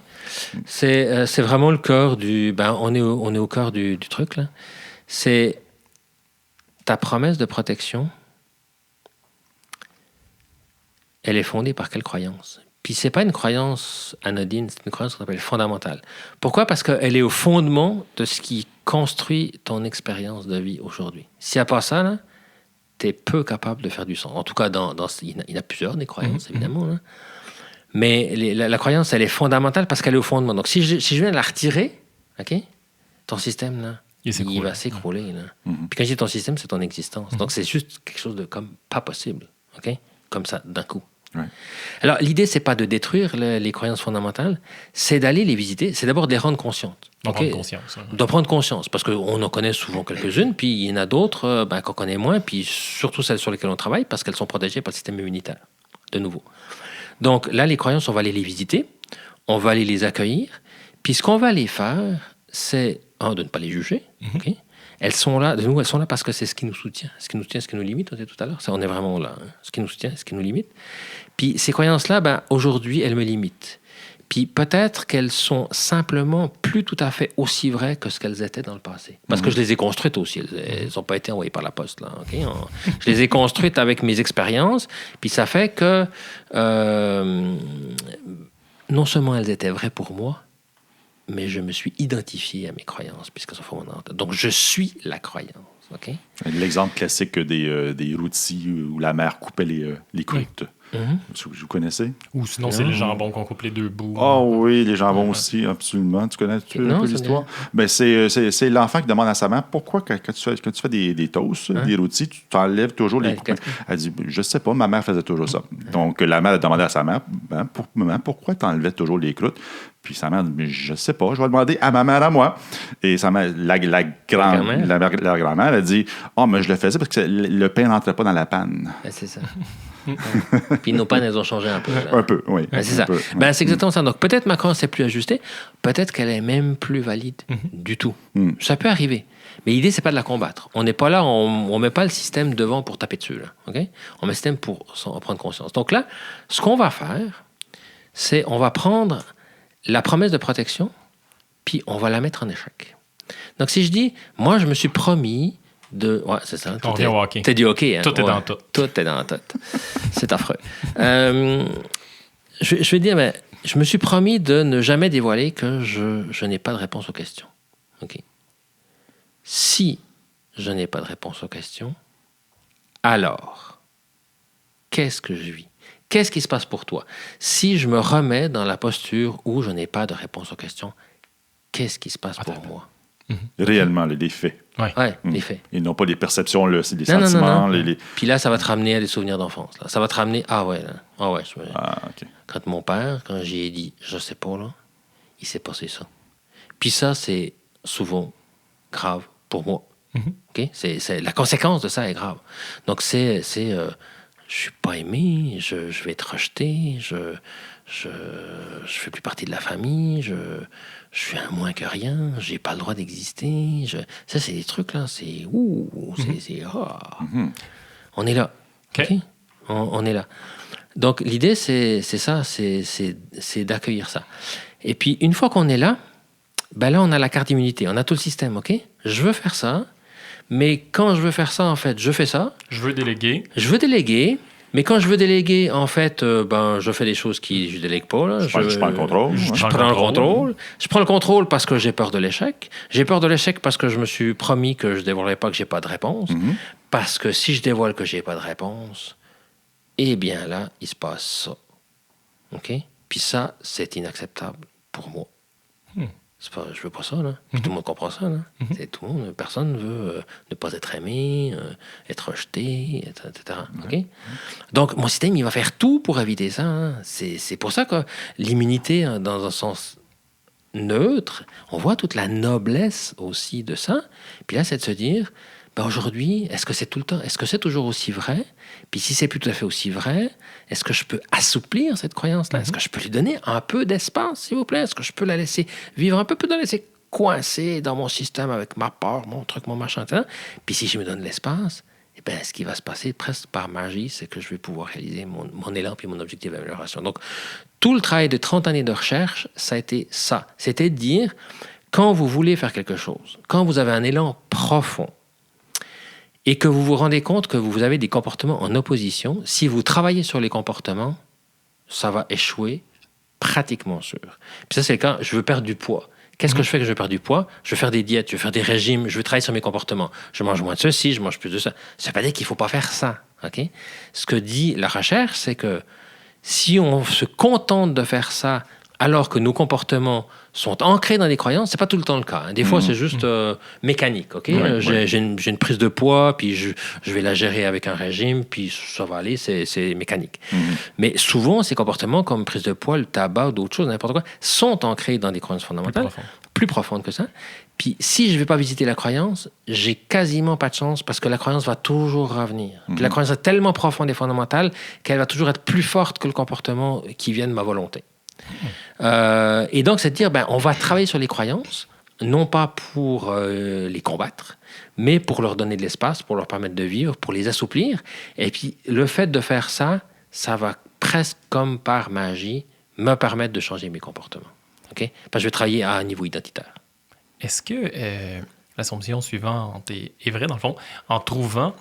C'est vraiment le cœur du... on est au cœur du truc, là. C'est ta promesse de protection, elle est fondée par quelle croyance? Puis c'est pas une croyance anodine, c'est une croyance qu'on appelle fondamentale. Pourquoi? Parce qu'elle est au fondement de ce qui construit ton expérience de vie aujourd'hui. S'il n'y a pas ça, là, tu es peu capable de faire du sens. En tout cas, il y en a plusieurs des croyances, évidemment. Là. Mais la croyance, elle est fondamentale parce qu'elle est au fondement. Donc, si je viens de la retirer, OK, ton système, là, il va s'écrouler. Là. Puis quand je dis ton système, c'est ton existence. Donc, c'est juste quelque chose de comme pas possible. OK? Comme ça, d'un coup. Ouais. Alors, l'idée, c'est pas de détruire les croyances fondamentales, c'est d'aller les visiter, c'est d'abord de les rendre conscientes. D'en prendre conscience. Hein. D'en prendre conscience, parce qu'on en connaît souvent quelques-unes, puis il y en a d'autres qu'on connaît moins, puis surtout celles sur lesquelles on travaille, parce qu'elles sont protégées par le système immunitaire, de nouveau. Donc là, les croyances, on va aller les visiter, on va aller les accueillir, puis ce qu'on va aller faire, c'est, de ne pas les juger, OK? Elles sont là parce que c'est ce qui nous soutient. Ce qui nous soutient, ce qui nous limite, on disait tout à l'heure. On est vraiment là. Hein. Ce qui nous soutient, ce qui nous limite. Puis ces croyances-là, aujourd'hui, elles me limitent. Puis peut-être qu'elles sont simplement plus tout à fait aussi vraies que ce qu'elles étaient dans le passé. Parce que je les ai construites aussi. Elles n'ont pas été envoyées par la poste. Là, okay? Je les ai construites avec mes expériences. Puis ça fait que non seulement elles étaient vraies pour moi, mais je me suis identifié à mes croyances, puisqu'elles sont fondamentales. Donc, je suis la croyance. Okay? L'exemple classique des rôtis où la mère coupait les croûtes. Vous connaissez? Ou sinon, c'est les jambons qu'on coupe les 2 bouts. Oui, les jambons aussi, absolument. Tu connais un peu l'histoire? C'est l'enfant qui demande à sa mère pourquoi, quand tu fais des toasts, des rôtis, tu t'enlèves toujours les croûtes. Elle dit, je sais pas, ma mère faisait toujours ça. Donc, la mère a demandé à sa mère, maman, pourquoi tu enlevais toujours les croûtes? Puis sa mère dit, je sais pas, je vais demander à ma mère à moi. Et sa mère, la grand-mère, elle dit, mais je le faisais parce que le pain n'entrait pas dans la panne. C'est ça. Puis nos pannes, elles ont changé un peu. Là. Un peu, oui. C'est ça. C'est exactement ça. Donc peut-être ma croyance n'est plus ajustée, peut-être qu'elle est même plus valide du tout. Ça peut arriver. Mais l'idée, c'est pas de la combattre. On n'est pas là, on met pas le système devant pour taper dessus. Là, okay? On met le système pour en prendre conscience. Donc là, ce qu'on va faire, c'est on va prendre la promesse de protection, puis on va la mettre en échec. Donc si je dis, moi, je me suis promis c'est ça. T'as dit OK. Hein? Tout est dans tout. Tout est dans tout. C'est affreux. Je vais dire, je me suis promis de ne jamais dévoiler que je n'ai pas de réponse aux questions. OK. Si je n'ai pas de réponse aux questions, alors, qu'est-ce que je vis? Qu'est-ce qui se passe pour toi? Si je me remets dans la posture où je n'ai pas de réponse aux questions, qu'est-ce qui se passe pour moi. Réellement, les faits. Ouais, les faits. Et non pas les perceptions, c'est des Non, sentiments. non. Puis là, ça va te ramener à des souvenirs d'enfance. Là. Ça va te ramener, OK. Quand mon père, quand j'ai dit, je sais pas, là, il s'est passé ça. Puis ça, c'est souvent grave pour moi. OK? La conséquence de ça est grave. Donc, je suis pas aimé, je vais être rejeté, je fais plus partie de la famille, je suis un moins que rien, j'ai pas le droit d'exister. Ça, c'est des trucs, là, On est là. OK. On est là. Donc, l'idée, c'est ça, c'est d'accueillir ça. Et puis, une fois qu'on est là, ben là, on a la carte d'immunité, on a tout le système, OK? Je veux faire ça, mais quand je veux faire ça, en fait, je fais ça. Je veux déléguer. Je veux déléguer, mais quand je veux déléguer, en fait, je fais des choses qui je délègue pas. Là. Je prends le contrôle. Je prends le contrôle. Je prends le contrôle parce que j'ai peur de l'échec. J'ai peur de l'échec parce que je me suis promis que je ne dévoilerai pas que j'ai pas de réponse. Parce que si je dévoile que j'ai pas de réponse, eh bien là, il se passe ça. OK? Puis ça, c'est inacceptable pour moi. Je veux pas ça, là. Puis tout le monde comprend ça, là. C'est tout le monde. Personne ne veut ne pas être aimé, être rejeté, etc. OK? Donc, mon système, il va faire tout pour éviter ça. Hein. C'est pour ça que l'immunité, dans un sens neutre, on voit toute la noblesse aussi de ça. Puis là, c'est de se dire, aujourd'hui, est-ce que c'est tout le temps? Est-ce que c'est toujours aussi vrai? Puis si c'est plus tout à fait aussi vrai, est-ce que je peux assouplir cette croyance-là? Est-ce que je peux lui donner un peu d'espace, s'il vous plaît? Est-ce que je peux la laisser vivre un peu, la laisser coincée dans mon système avec ma peur, mon truc, mon machin, etc. Puis si je me donne l'espace, ce qui va se passer presque par magie, c'est que je vais pouvoir réaliser mon élan puis mon objectif d'amélioration. Donc, tout le travail de 30 années de recherche, ça a été ça. C'était de dire, quand vous voulez faire quelque chose, quand vous avez un élan profond, et que vous vous rendez compte que vous avez des comportements en opposition, si vous travaillez sur les comportements, ça va échouer pratiquement sûr. Puis ça, c'est le cas, je veux perdre du poids. Qu'est-ce que je fais que je veux perdre du poids? Je veux faire des diètes, je veux faire des régimes, je veux travailler sur mes comportements. Je mange moins de ceci, je mange plus de ça. Ça ne veut pas dire qu'il ne faut pas faire ça. Okay? Ce que dit la recherche, c'est que si on se contente de faire ça alors que nos comportements sont ancrés dans des croyances, c'est pas tout le temps le cas. Hein. Des fois, c'est juste mécanique. Ok, j'ai une prise de poids, puis je vais la gérer avec un régime, puis ça va aller, c'est mécanique. Mais souvent, ces comportements comme prise de poids, le tabac ou d'autres choses, n'importe quoi, sont ancrés dans des croyances fondamentales, plus profondes que ça. Puis si je vais pas visiter la croyance, j'ai quasiment pas de chance parce que la croyance va toujours revenir. Puis la croyance est tellement profonde et fondamentale qu'elle va toujours être plus forte que le comportement qui vient de ma volonté. Et donc, c'est de dire, on va travailler sur les croyances, non pas pour les combattre, mais pour leur donner de l'espace, pour leur permettre de vivre, pour les assouplir. Et puis, le fait de faire ça, ça va presque comme par magie me permettre de changer mes comportements. Okay? Parce que je vais travailler à un niveau identitaire. Est-ce que l'assomption suivante est vraie, dans le fond, en trouvant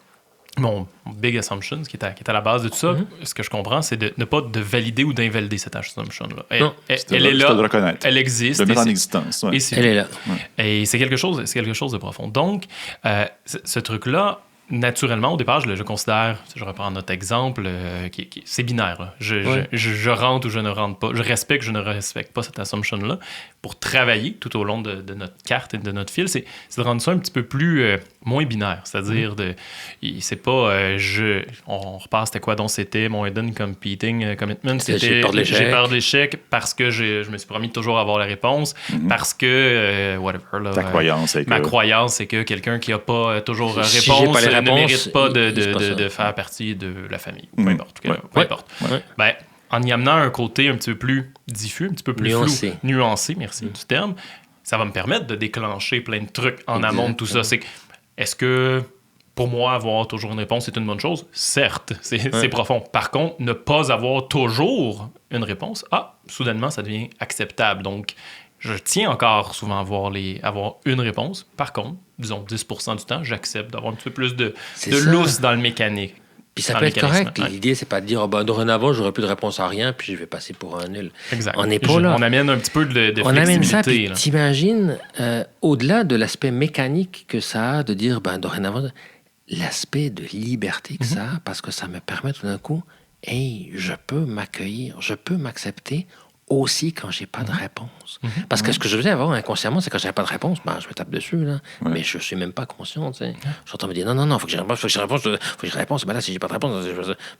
mon big assumption, qui est à la base de tout ça, ce que je comprends, c'est de ne pas de valider ou d'invalider cette assumption-là. Elle est là, de reconnaître, elle existe. De mettre en existence. Ouais. Et elle est là. Et c'est quelque chose de profond. Donc, ce truc-là, naturellement, au départ, je le considère, si je reprends notre exemple, c'est binaire. Là. Je rentre ou je ne rentre pas. Je respecte ou je ne respecte pas cette assumption-là. Pour travailler tout au long de notre carte et de notre fil, c'est de rendre ça un petit peu plus moins binaire. C'est-à-dire, c'est pas on repart, c'était quoi donc c'était mon hidden competing commitment? C'était j'ai peur de l'échec parce que je me suis promis de toujours avoir la réponse, parce que, whatever. Là, ma croyance, c'est que quelqu'un qui n'a pas toujours réponse ne mérite pas de faire partie de la famille. Peu importe. Peu importe. En y amenant un côté un petit peu plus diffus, un petit peu plus nuancé, merci du terme, ça va me permettre de déclencher plein de trucs en amont de tout ça. Est-ce que, pour moi, avoir toujours une réponse, c'est une bonne chose? Certes, c'est profond. Par contre, ne pas avoir toujours une réponse, soudainement, ça devient acceptable. Donc, je tiens encore souvent à avoir une réponse. Par contre, disons 10% du temps, j'accepte d'avoir un petit peu plus de lousse dans le mécanique. Puis ça peut être correct. L'idée, c'est pas de dire dorénavant, j'aurai plus de réponse à rien, puis je vais passer pour un nul. Exact. On n'est pas là. On amène un petit peu de flexibilité. On amène ça, puis t'imagines, au-delà de l'aspect mécanique que ça a, de dire, dorénavant, l'aspect de liberté que ça a, parce que ça me permet tout d'un coup, je peux m'accueillir, je peux m'accepter aussi quand j'ai pas de réponse. Parce que ce que je faisais avant, inconsciemment, c'est quand j'avais pas de réponse, ben, je me tape dessus, là. Ouais. Mais je suis même pas conscient, tu sais. Je suis en train de me dire, non, faut que j'ai réponse, faut que j'ai réponse. Ben là, si j'ai pas de réponse,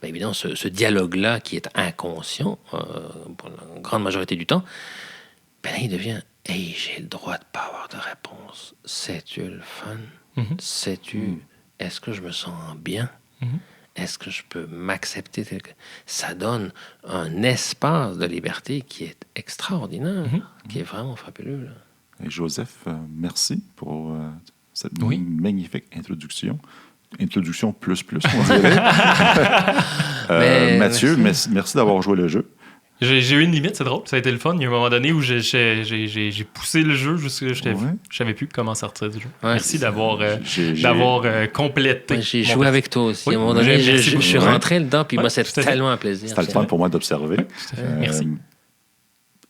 ben, évidemment, ce dialogue-là qui est inconscient, pour la grande majorité du temps, ben là, il devient, hey, j'ai le droit de pas avoir de réponse. C'est-tu le fun? Sais-tu, est-ce que je me sens bien? Est-ce que je peux m'accepter tel que... Ça donne un espace de liberté qui est extraordinaire, qui est vraiment fabuleux. Là. Et Joseph, merci pour cette Oui. magnifique introduction. Introduction plus, on dirait. Mathieu, merci d'avoir joué le jeu. J'ai eu une limite, c'est drôle. Ça a été le fun. Il y a un moment donné où j'ai poussé le jeu jusqu'à je savais plus comment sortir du jeu. Ouais, merci d'avoir complété. Ouais, j'ai joué avec toi aussi. Oui, à un moment donné, je suis beaucoup. rentré dedans, puis Ouais, moi, c'est tout à fait. tellement un plaisir. C'était le fun pour moi d'observer. Merci.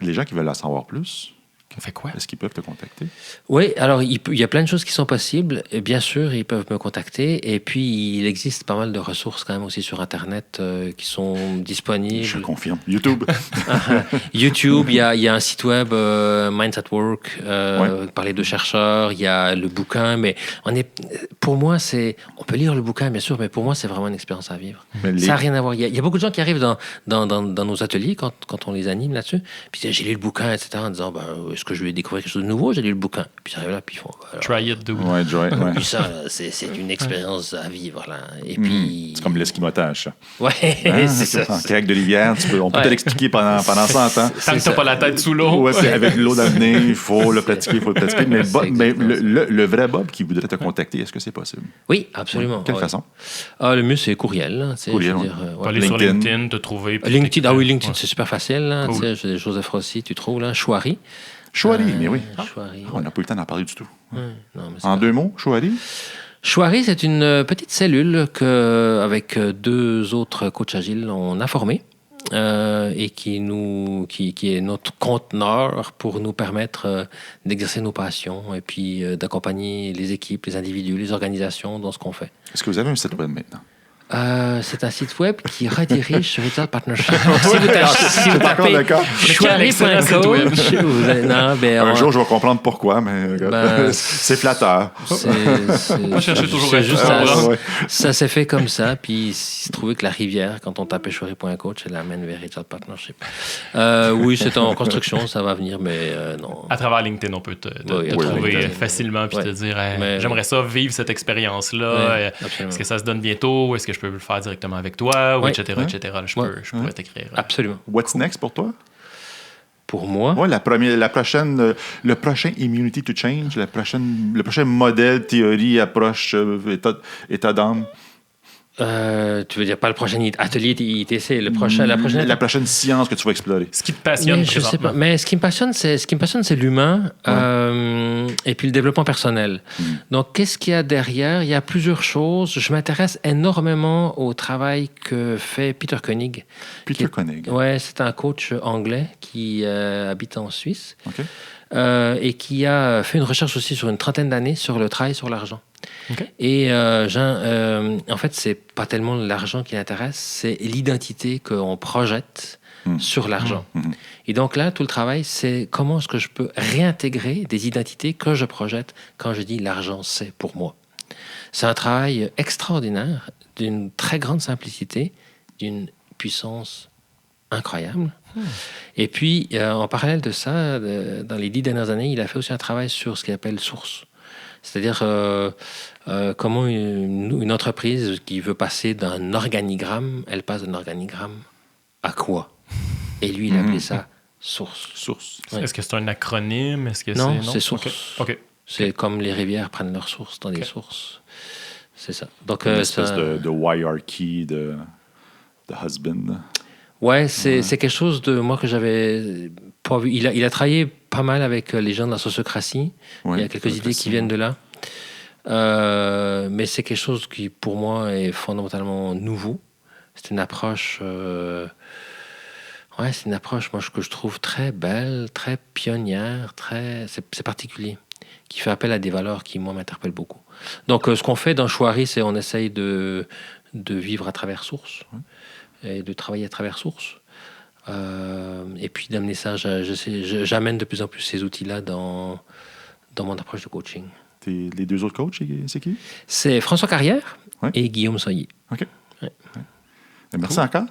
Les gens qui veulent en savoir plus, On fait quoi? est-ce qu'ils peuvent te contacter? Oui, alors il y a plein de choses qui sont possibles. Et bien sûr, ils peuvent me contacter. Et puis, il existe pas mal de ressources quand même aussi sur Internet qui sont disponibles. Je confirme. YouTube. YouTube, il y a un site web, Minds at Work, par les deux chercheurs. Il y a le bouquin, mais pour moi, on peut lire le bouquin, bien sûr, mais pour moi, c'est vraiment une expérience à vivre. Mais Ça n'a rien à voir. Il y a beaucoup de gens qui arrivent dans nos ateliers quand on les anime là-dessus. Puis j'ai lu le bouquin, etc., en disant, est-ce que je vais découvrir quelque chose de nouveau? J'ai lu le bouquin. Puis ils arrivent là, puis ils font... alors, Try it, do it. Ouais, Joy. Ouais. puis ça, là, c'est une expérience à vivre, là. Et puis... C'est comme l'esquimotage, ça. Ouais, Hein? c'est ça. En kayak de rivière, on peut te l'expliquer pendant 100 ans. Tant que t'as pas la tête sous l'eau. Ouais, puis avec l'eau dans le nez, il faut le pratiquer. Mais, mais le vrai Bob qui voudrait te contacter, est-ce que c'est possible? Oui, absolument. Quelle ouais. façon? Le mieux, c'est courriel. Là, Courriel, je veux ouais. dire, Tu peux aller sur LinkedIn. LinkedIn, te trouver. puis LinkedIn, LinkedIn, Ouais. c'est super facile. Là, Cool. tu sais, Joseph Rossi, tu trouves, là. Chouari. Chouari, mais oui. Chouari. On n'a pas eu le temps d'en parler du tout. Ouais, non, mais c'est En pas- 2 mots, Chouari? Chouari, c'est une petite cellule qu'avec 2 autres coachs agiles, on a formé et qui est notre conteneur pour nous permettre d'exercer nos passions et puis d'accompagner les équipes, les individus, les organisations dans ce qu'on fait. Est-ce que vous avez un site web maintenant? C'est un site web qui redirige sur Retail Partnership. Donc, si vous tapez d'accord. Quel excellent site web. Un jour, je vais comprendre pourquoi, mais c'est flatteur. Faut chercher toujours c'est à juste tout ça. comprendre. Ça s'est fait comme ça. Puis il se trouvait que la rivière, quand on tapait chouari.coach, elle amène vers Retail Partnership. Oui, c'est en construction, ça va venir, mais non. À travers LinkedIn, on peut te Oui, trouver LinkedIn. facilement puis Ouais. te dire Mais- j'aimerais ça vivre cette expérience-là. Ouais, absolument. Est-ce que ça se donne bientôt? Est-ce que je peux le faire directement avec toi? Ou Ouais. etc. Là, je pourrais t'écrire. Absolument. What's next pour toi? Pour moi, Ouais, la prochaine, le prochain Immunity to Change, le prochain modèle, théorie, approche, état d'âme. tu veux dire pas le prochain atelier ITC, la prochaine La prochaine science que tu vas explorer. Ce qui te passionne Mais je sais présentement. pas. Mais ce qui me passionne, c'est l'humain et puis le développement personnel. Donc, qu'est-ce qu'il y a derrière? Il y a plusieurs choses. Je m'intéresse énormément au travail que fait Peter Koenig. Peter Koenig. Ouais, c'est un coach anglais qui habite en Suisse OK. et qui a fait une recherche aussi sur une 30aine d'années sur le travail sur l'argent. OK. Et en fait, c'est pas tellement l'argent qui l'intéresse, c'est l'identité qu'on projette sur l'argent. Et donc là, tout le travail, c'est comment est-ce que je peux réintégrer des identités que je projette quand je dis l'argent, c'est pour moi. C'est un travail extraordinaire, d'une très grande simplicité, d'une puissance incroyable. Et puis, en parallèle de ça, dans les 10 dernières années, il a fait aussi un travail sur ce qu'il appelle source. C'est-à-dire comment une entreprise qui veut passer d'un organigramme, elle passe d'un organigramme à quoi? Et lui, il a appelé ça source. Source. Ouais. Est-ce que c'est un acronyme? Est-ce que Non, c'est c'est source. OK. C'est comme les rivières prennent leur source dans des sources. C'est ça. Donc, Une espèce ça- de hierarchy de husband. Ouais, c'est quelque chose de moi que j'avais pas vu. Il a travaillé pas mal avec les gens de la sociocratie. Ouais, Il y a quelques idées qui viennent de là. Mais c'est quelque chose qui, pour moi, est fondamentalement nouveau. C'est une approche... c'est une approche, moi, que je trouve très belle, très pionnière, c'est particulier, qui fait appel à des valeurs qui, moi, m'interpellent beaucoup. Donc, ce qu'on fait dans Chouari, c'est on essaye de vivre à travers source et de travailler à travers source. Et puis d'amener ça, j'amène de plus en plus ces outils-là dans mon approche de coaching. Les deux autres coachs, c'est qui? C'est François Carrière Ouais. et Guillaume Soyer. OK. Ouais. Merci encore.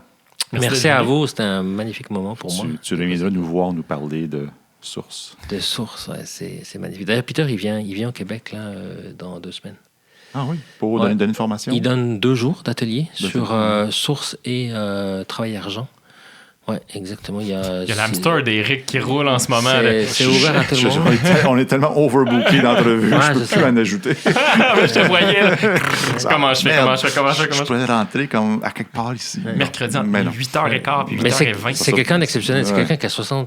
Merci à vous, c'était un magnifique moment pour moi. Tu reviendras nous voir, nous parler de sources. De sources, ouais, c'est magnifique. D'ailleurs, Peter, il vient au Québec là, dans 2 semaines. Ah oui, pour Ouais. donner une formation? Il donne 2 jours d'atelier 2 sur jours. sources et travail argent. Oui, exactement. Il y a l'hamster d'Éric qui roule en ce moment. là. C'est ouvert à tout le monde. On est tellement overbooké d'entrevues, Ouais, je peux je plus sais. en ajouter. Je te voyais. Là. Comment je fais? Merde. Je Je pourrais rentrer comme à quelque part ici. Mercredi entre Mais non. 8h15 puis Mais 8h20. c'est quelqu'un d'exceptionnel. C'est Ouais. quelqu'un qui a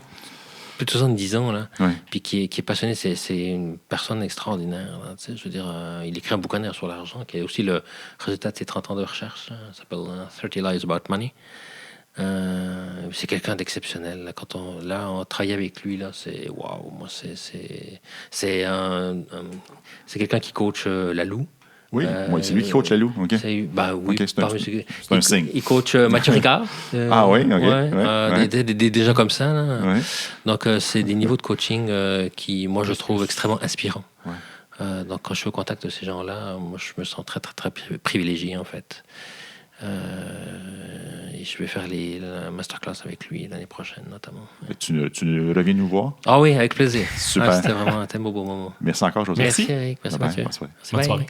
plus de 70 ans, là, Ouais. puis qui est passionné. C'est une personne extraordinaire. Là, tu sais, je veux dire, il écrit un bouquin d'ailleurs sur l'argent, qui est aussi le résultat de ses 30 ans de recherche. Là. Ça s'appelle 30 Lies About Money. C'est quelqu'un d'exceptionnel. Là. Quand on travaille avec lui, là, c'est waouh. Moi, c'est quelqu'un qui coach Lalou. Oui, ouais, c'est lui qui coach Lalou. OK. Ben oui, Ok, c'est un signe. Il coach Mathieu Ricard. Ah oui, OK. Ouais, Ouais. des gens comme ça. Là. Ouais. Donc, c'est des niveaux de coaching qui, moi, je trouve extrêmement inspirants. Ouais. Donc, quand je suis au contact de ces gens-là, moi, je me sens très, très, très privilégié, en fait. Et je vais faire la masterclass avec lui l'année prochaine, notamment. Et tu reviens nous voir? Ah oui, avec plaisir. Super. C'était vraiment un beau moment. Merci encore, Joseph. Merci. Merci, Eric. Merci, Bye-bye. Mathieu. Bonne soirée. Merci, Bonne bye. soirée.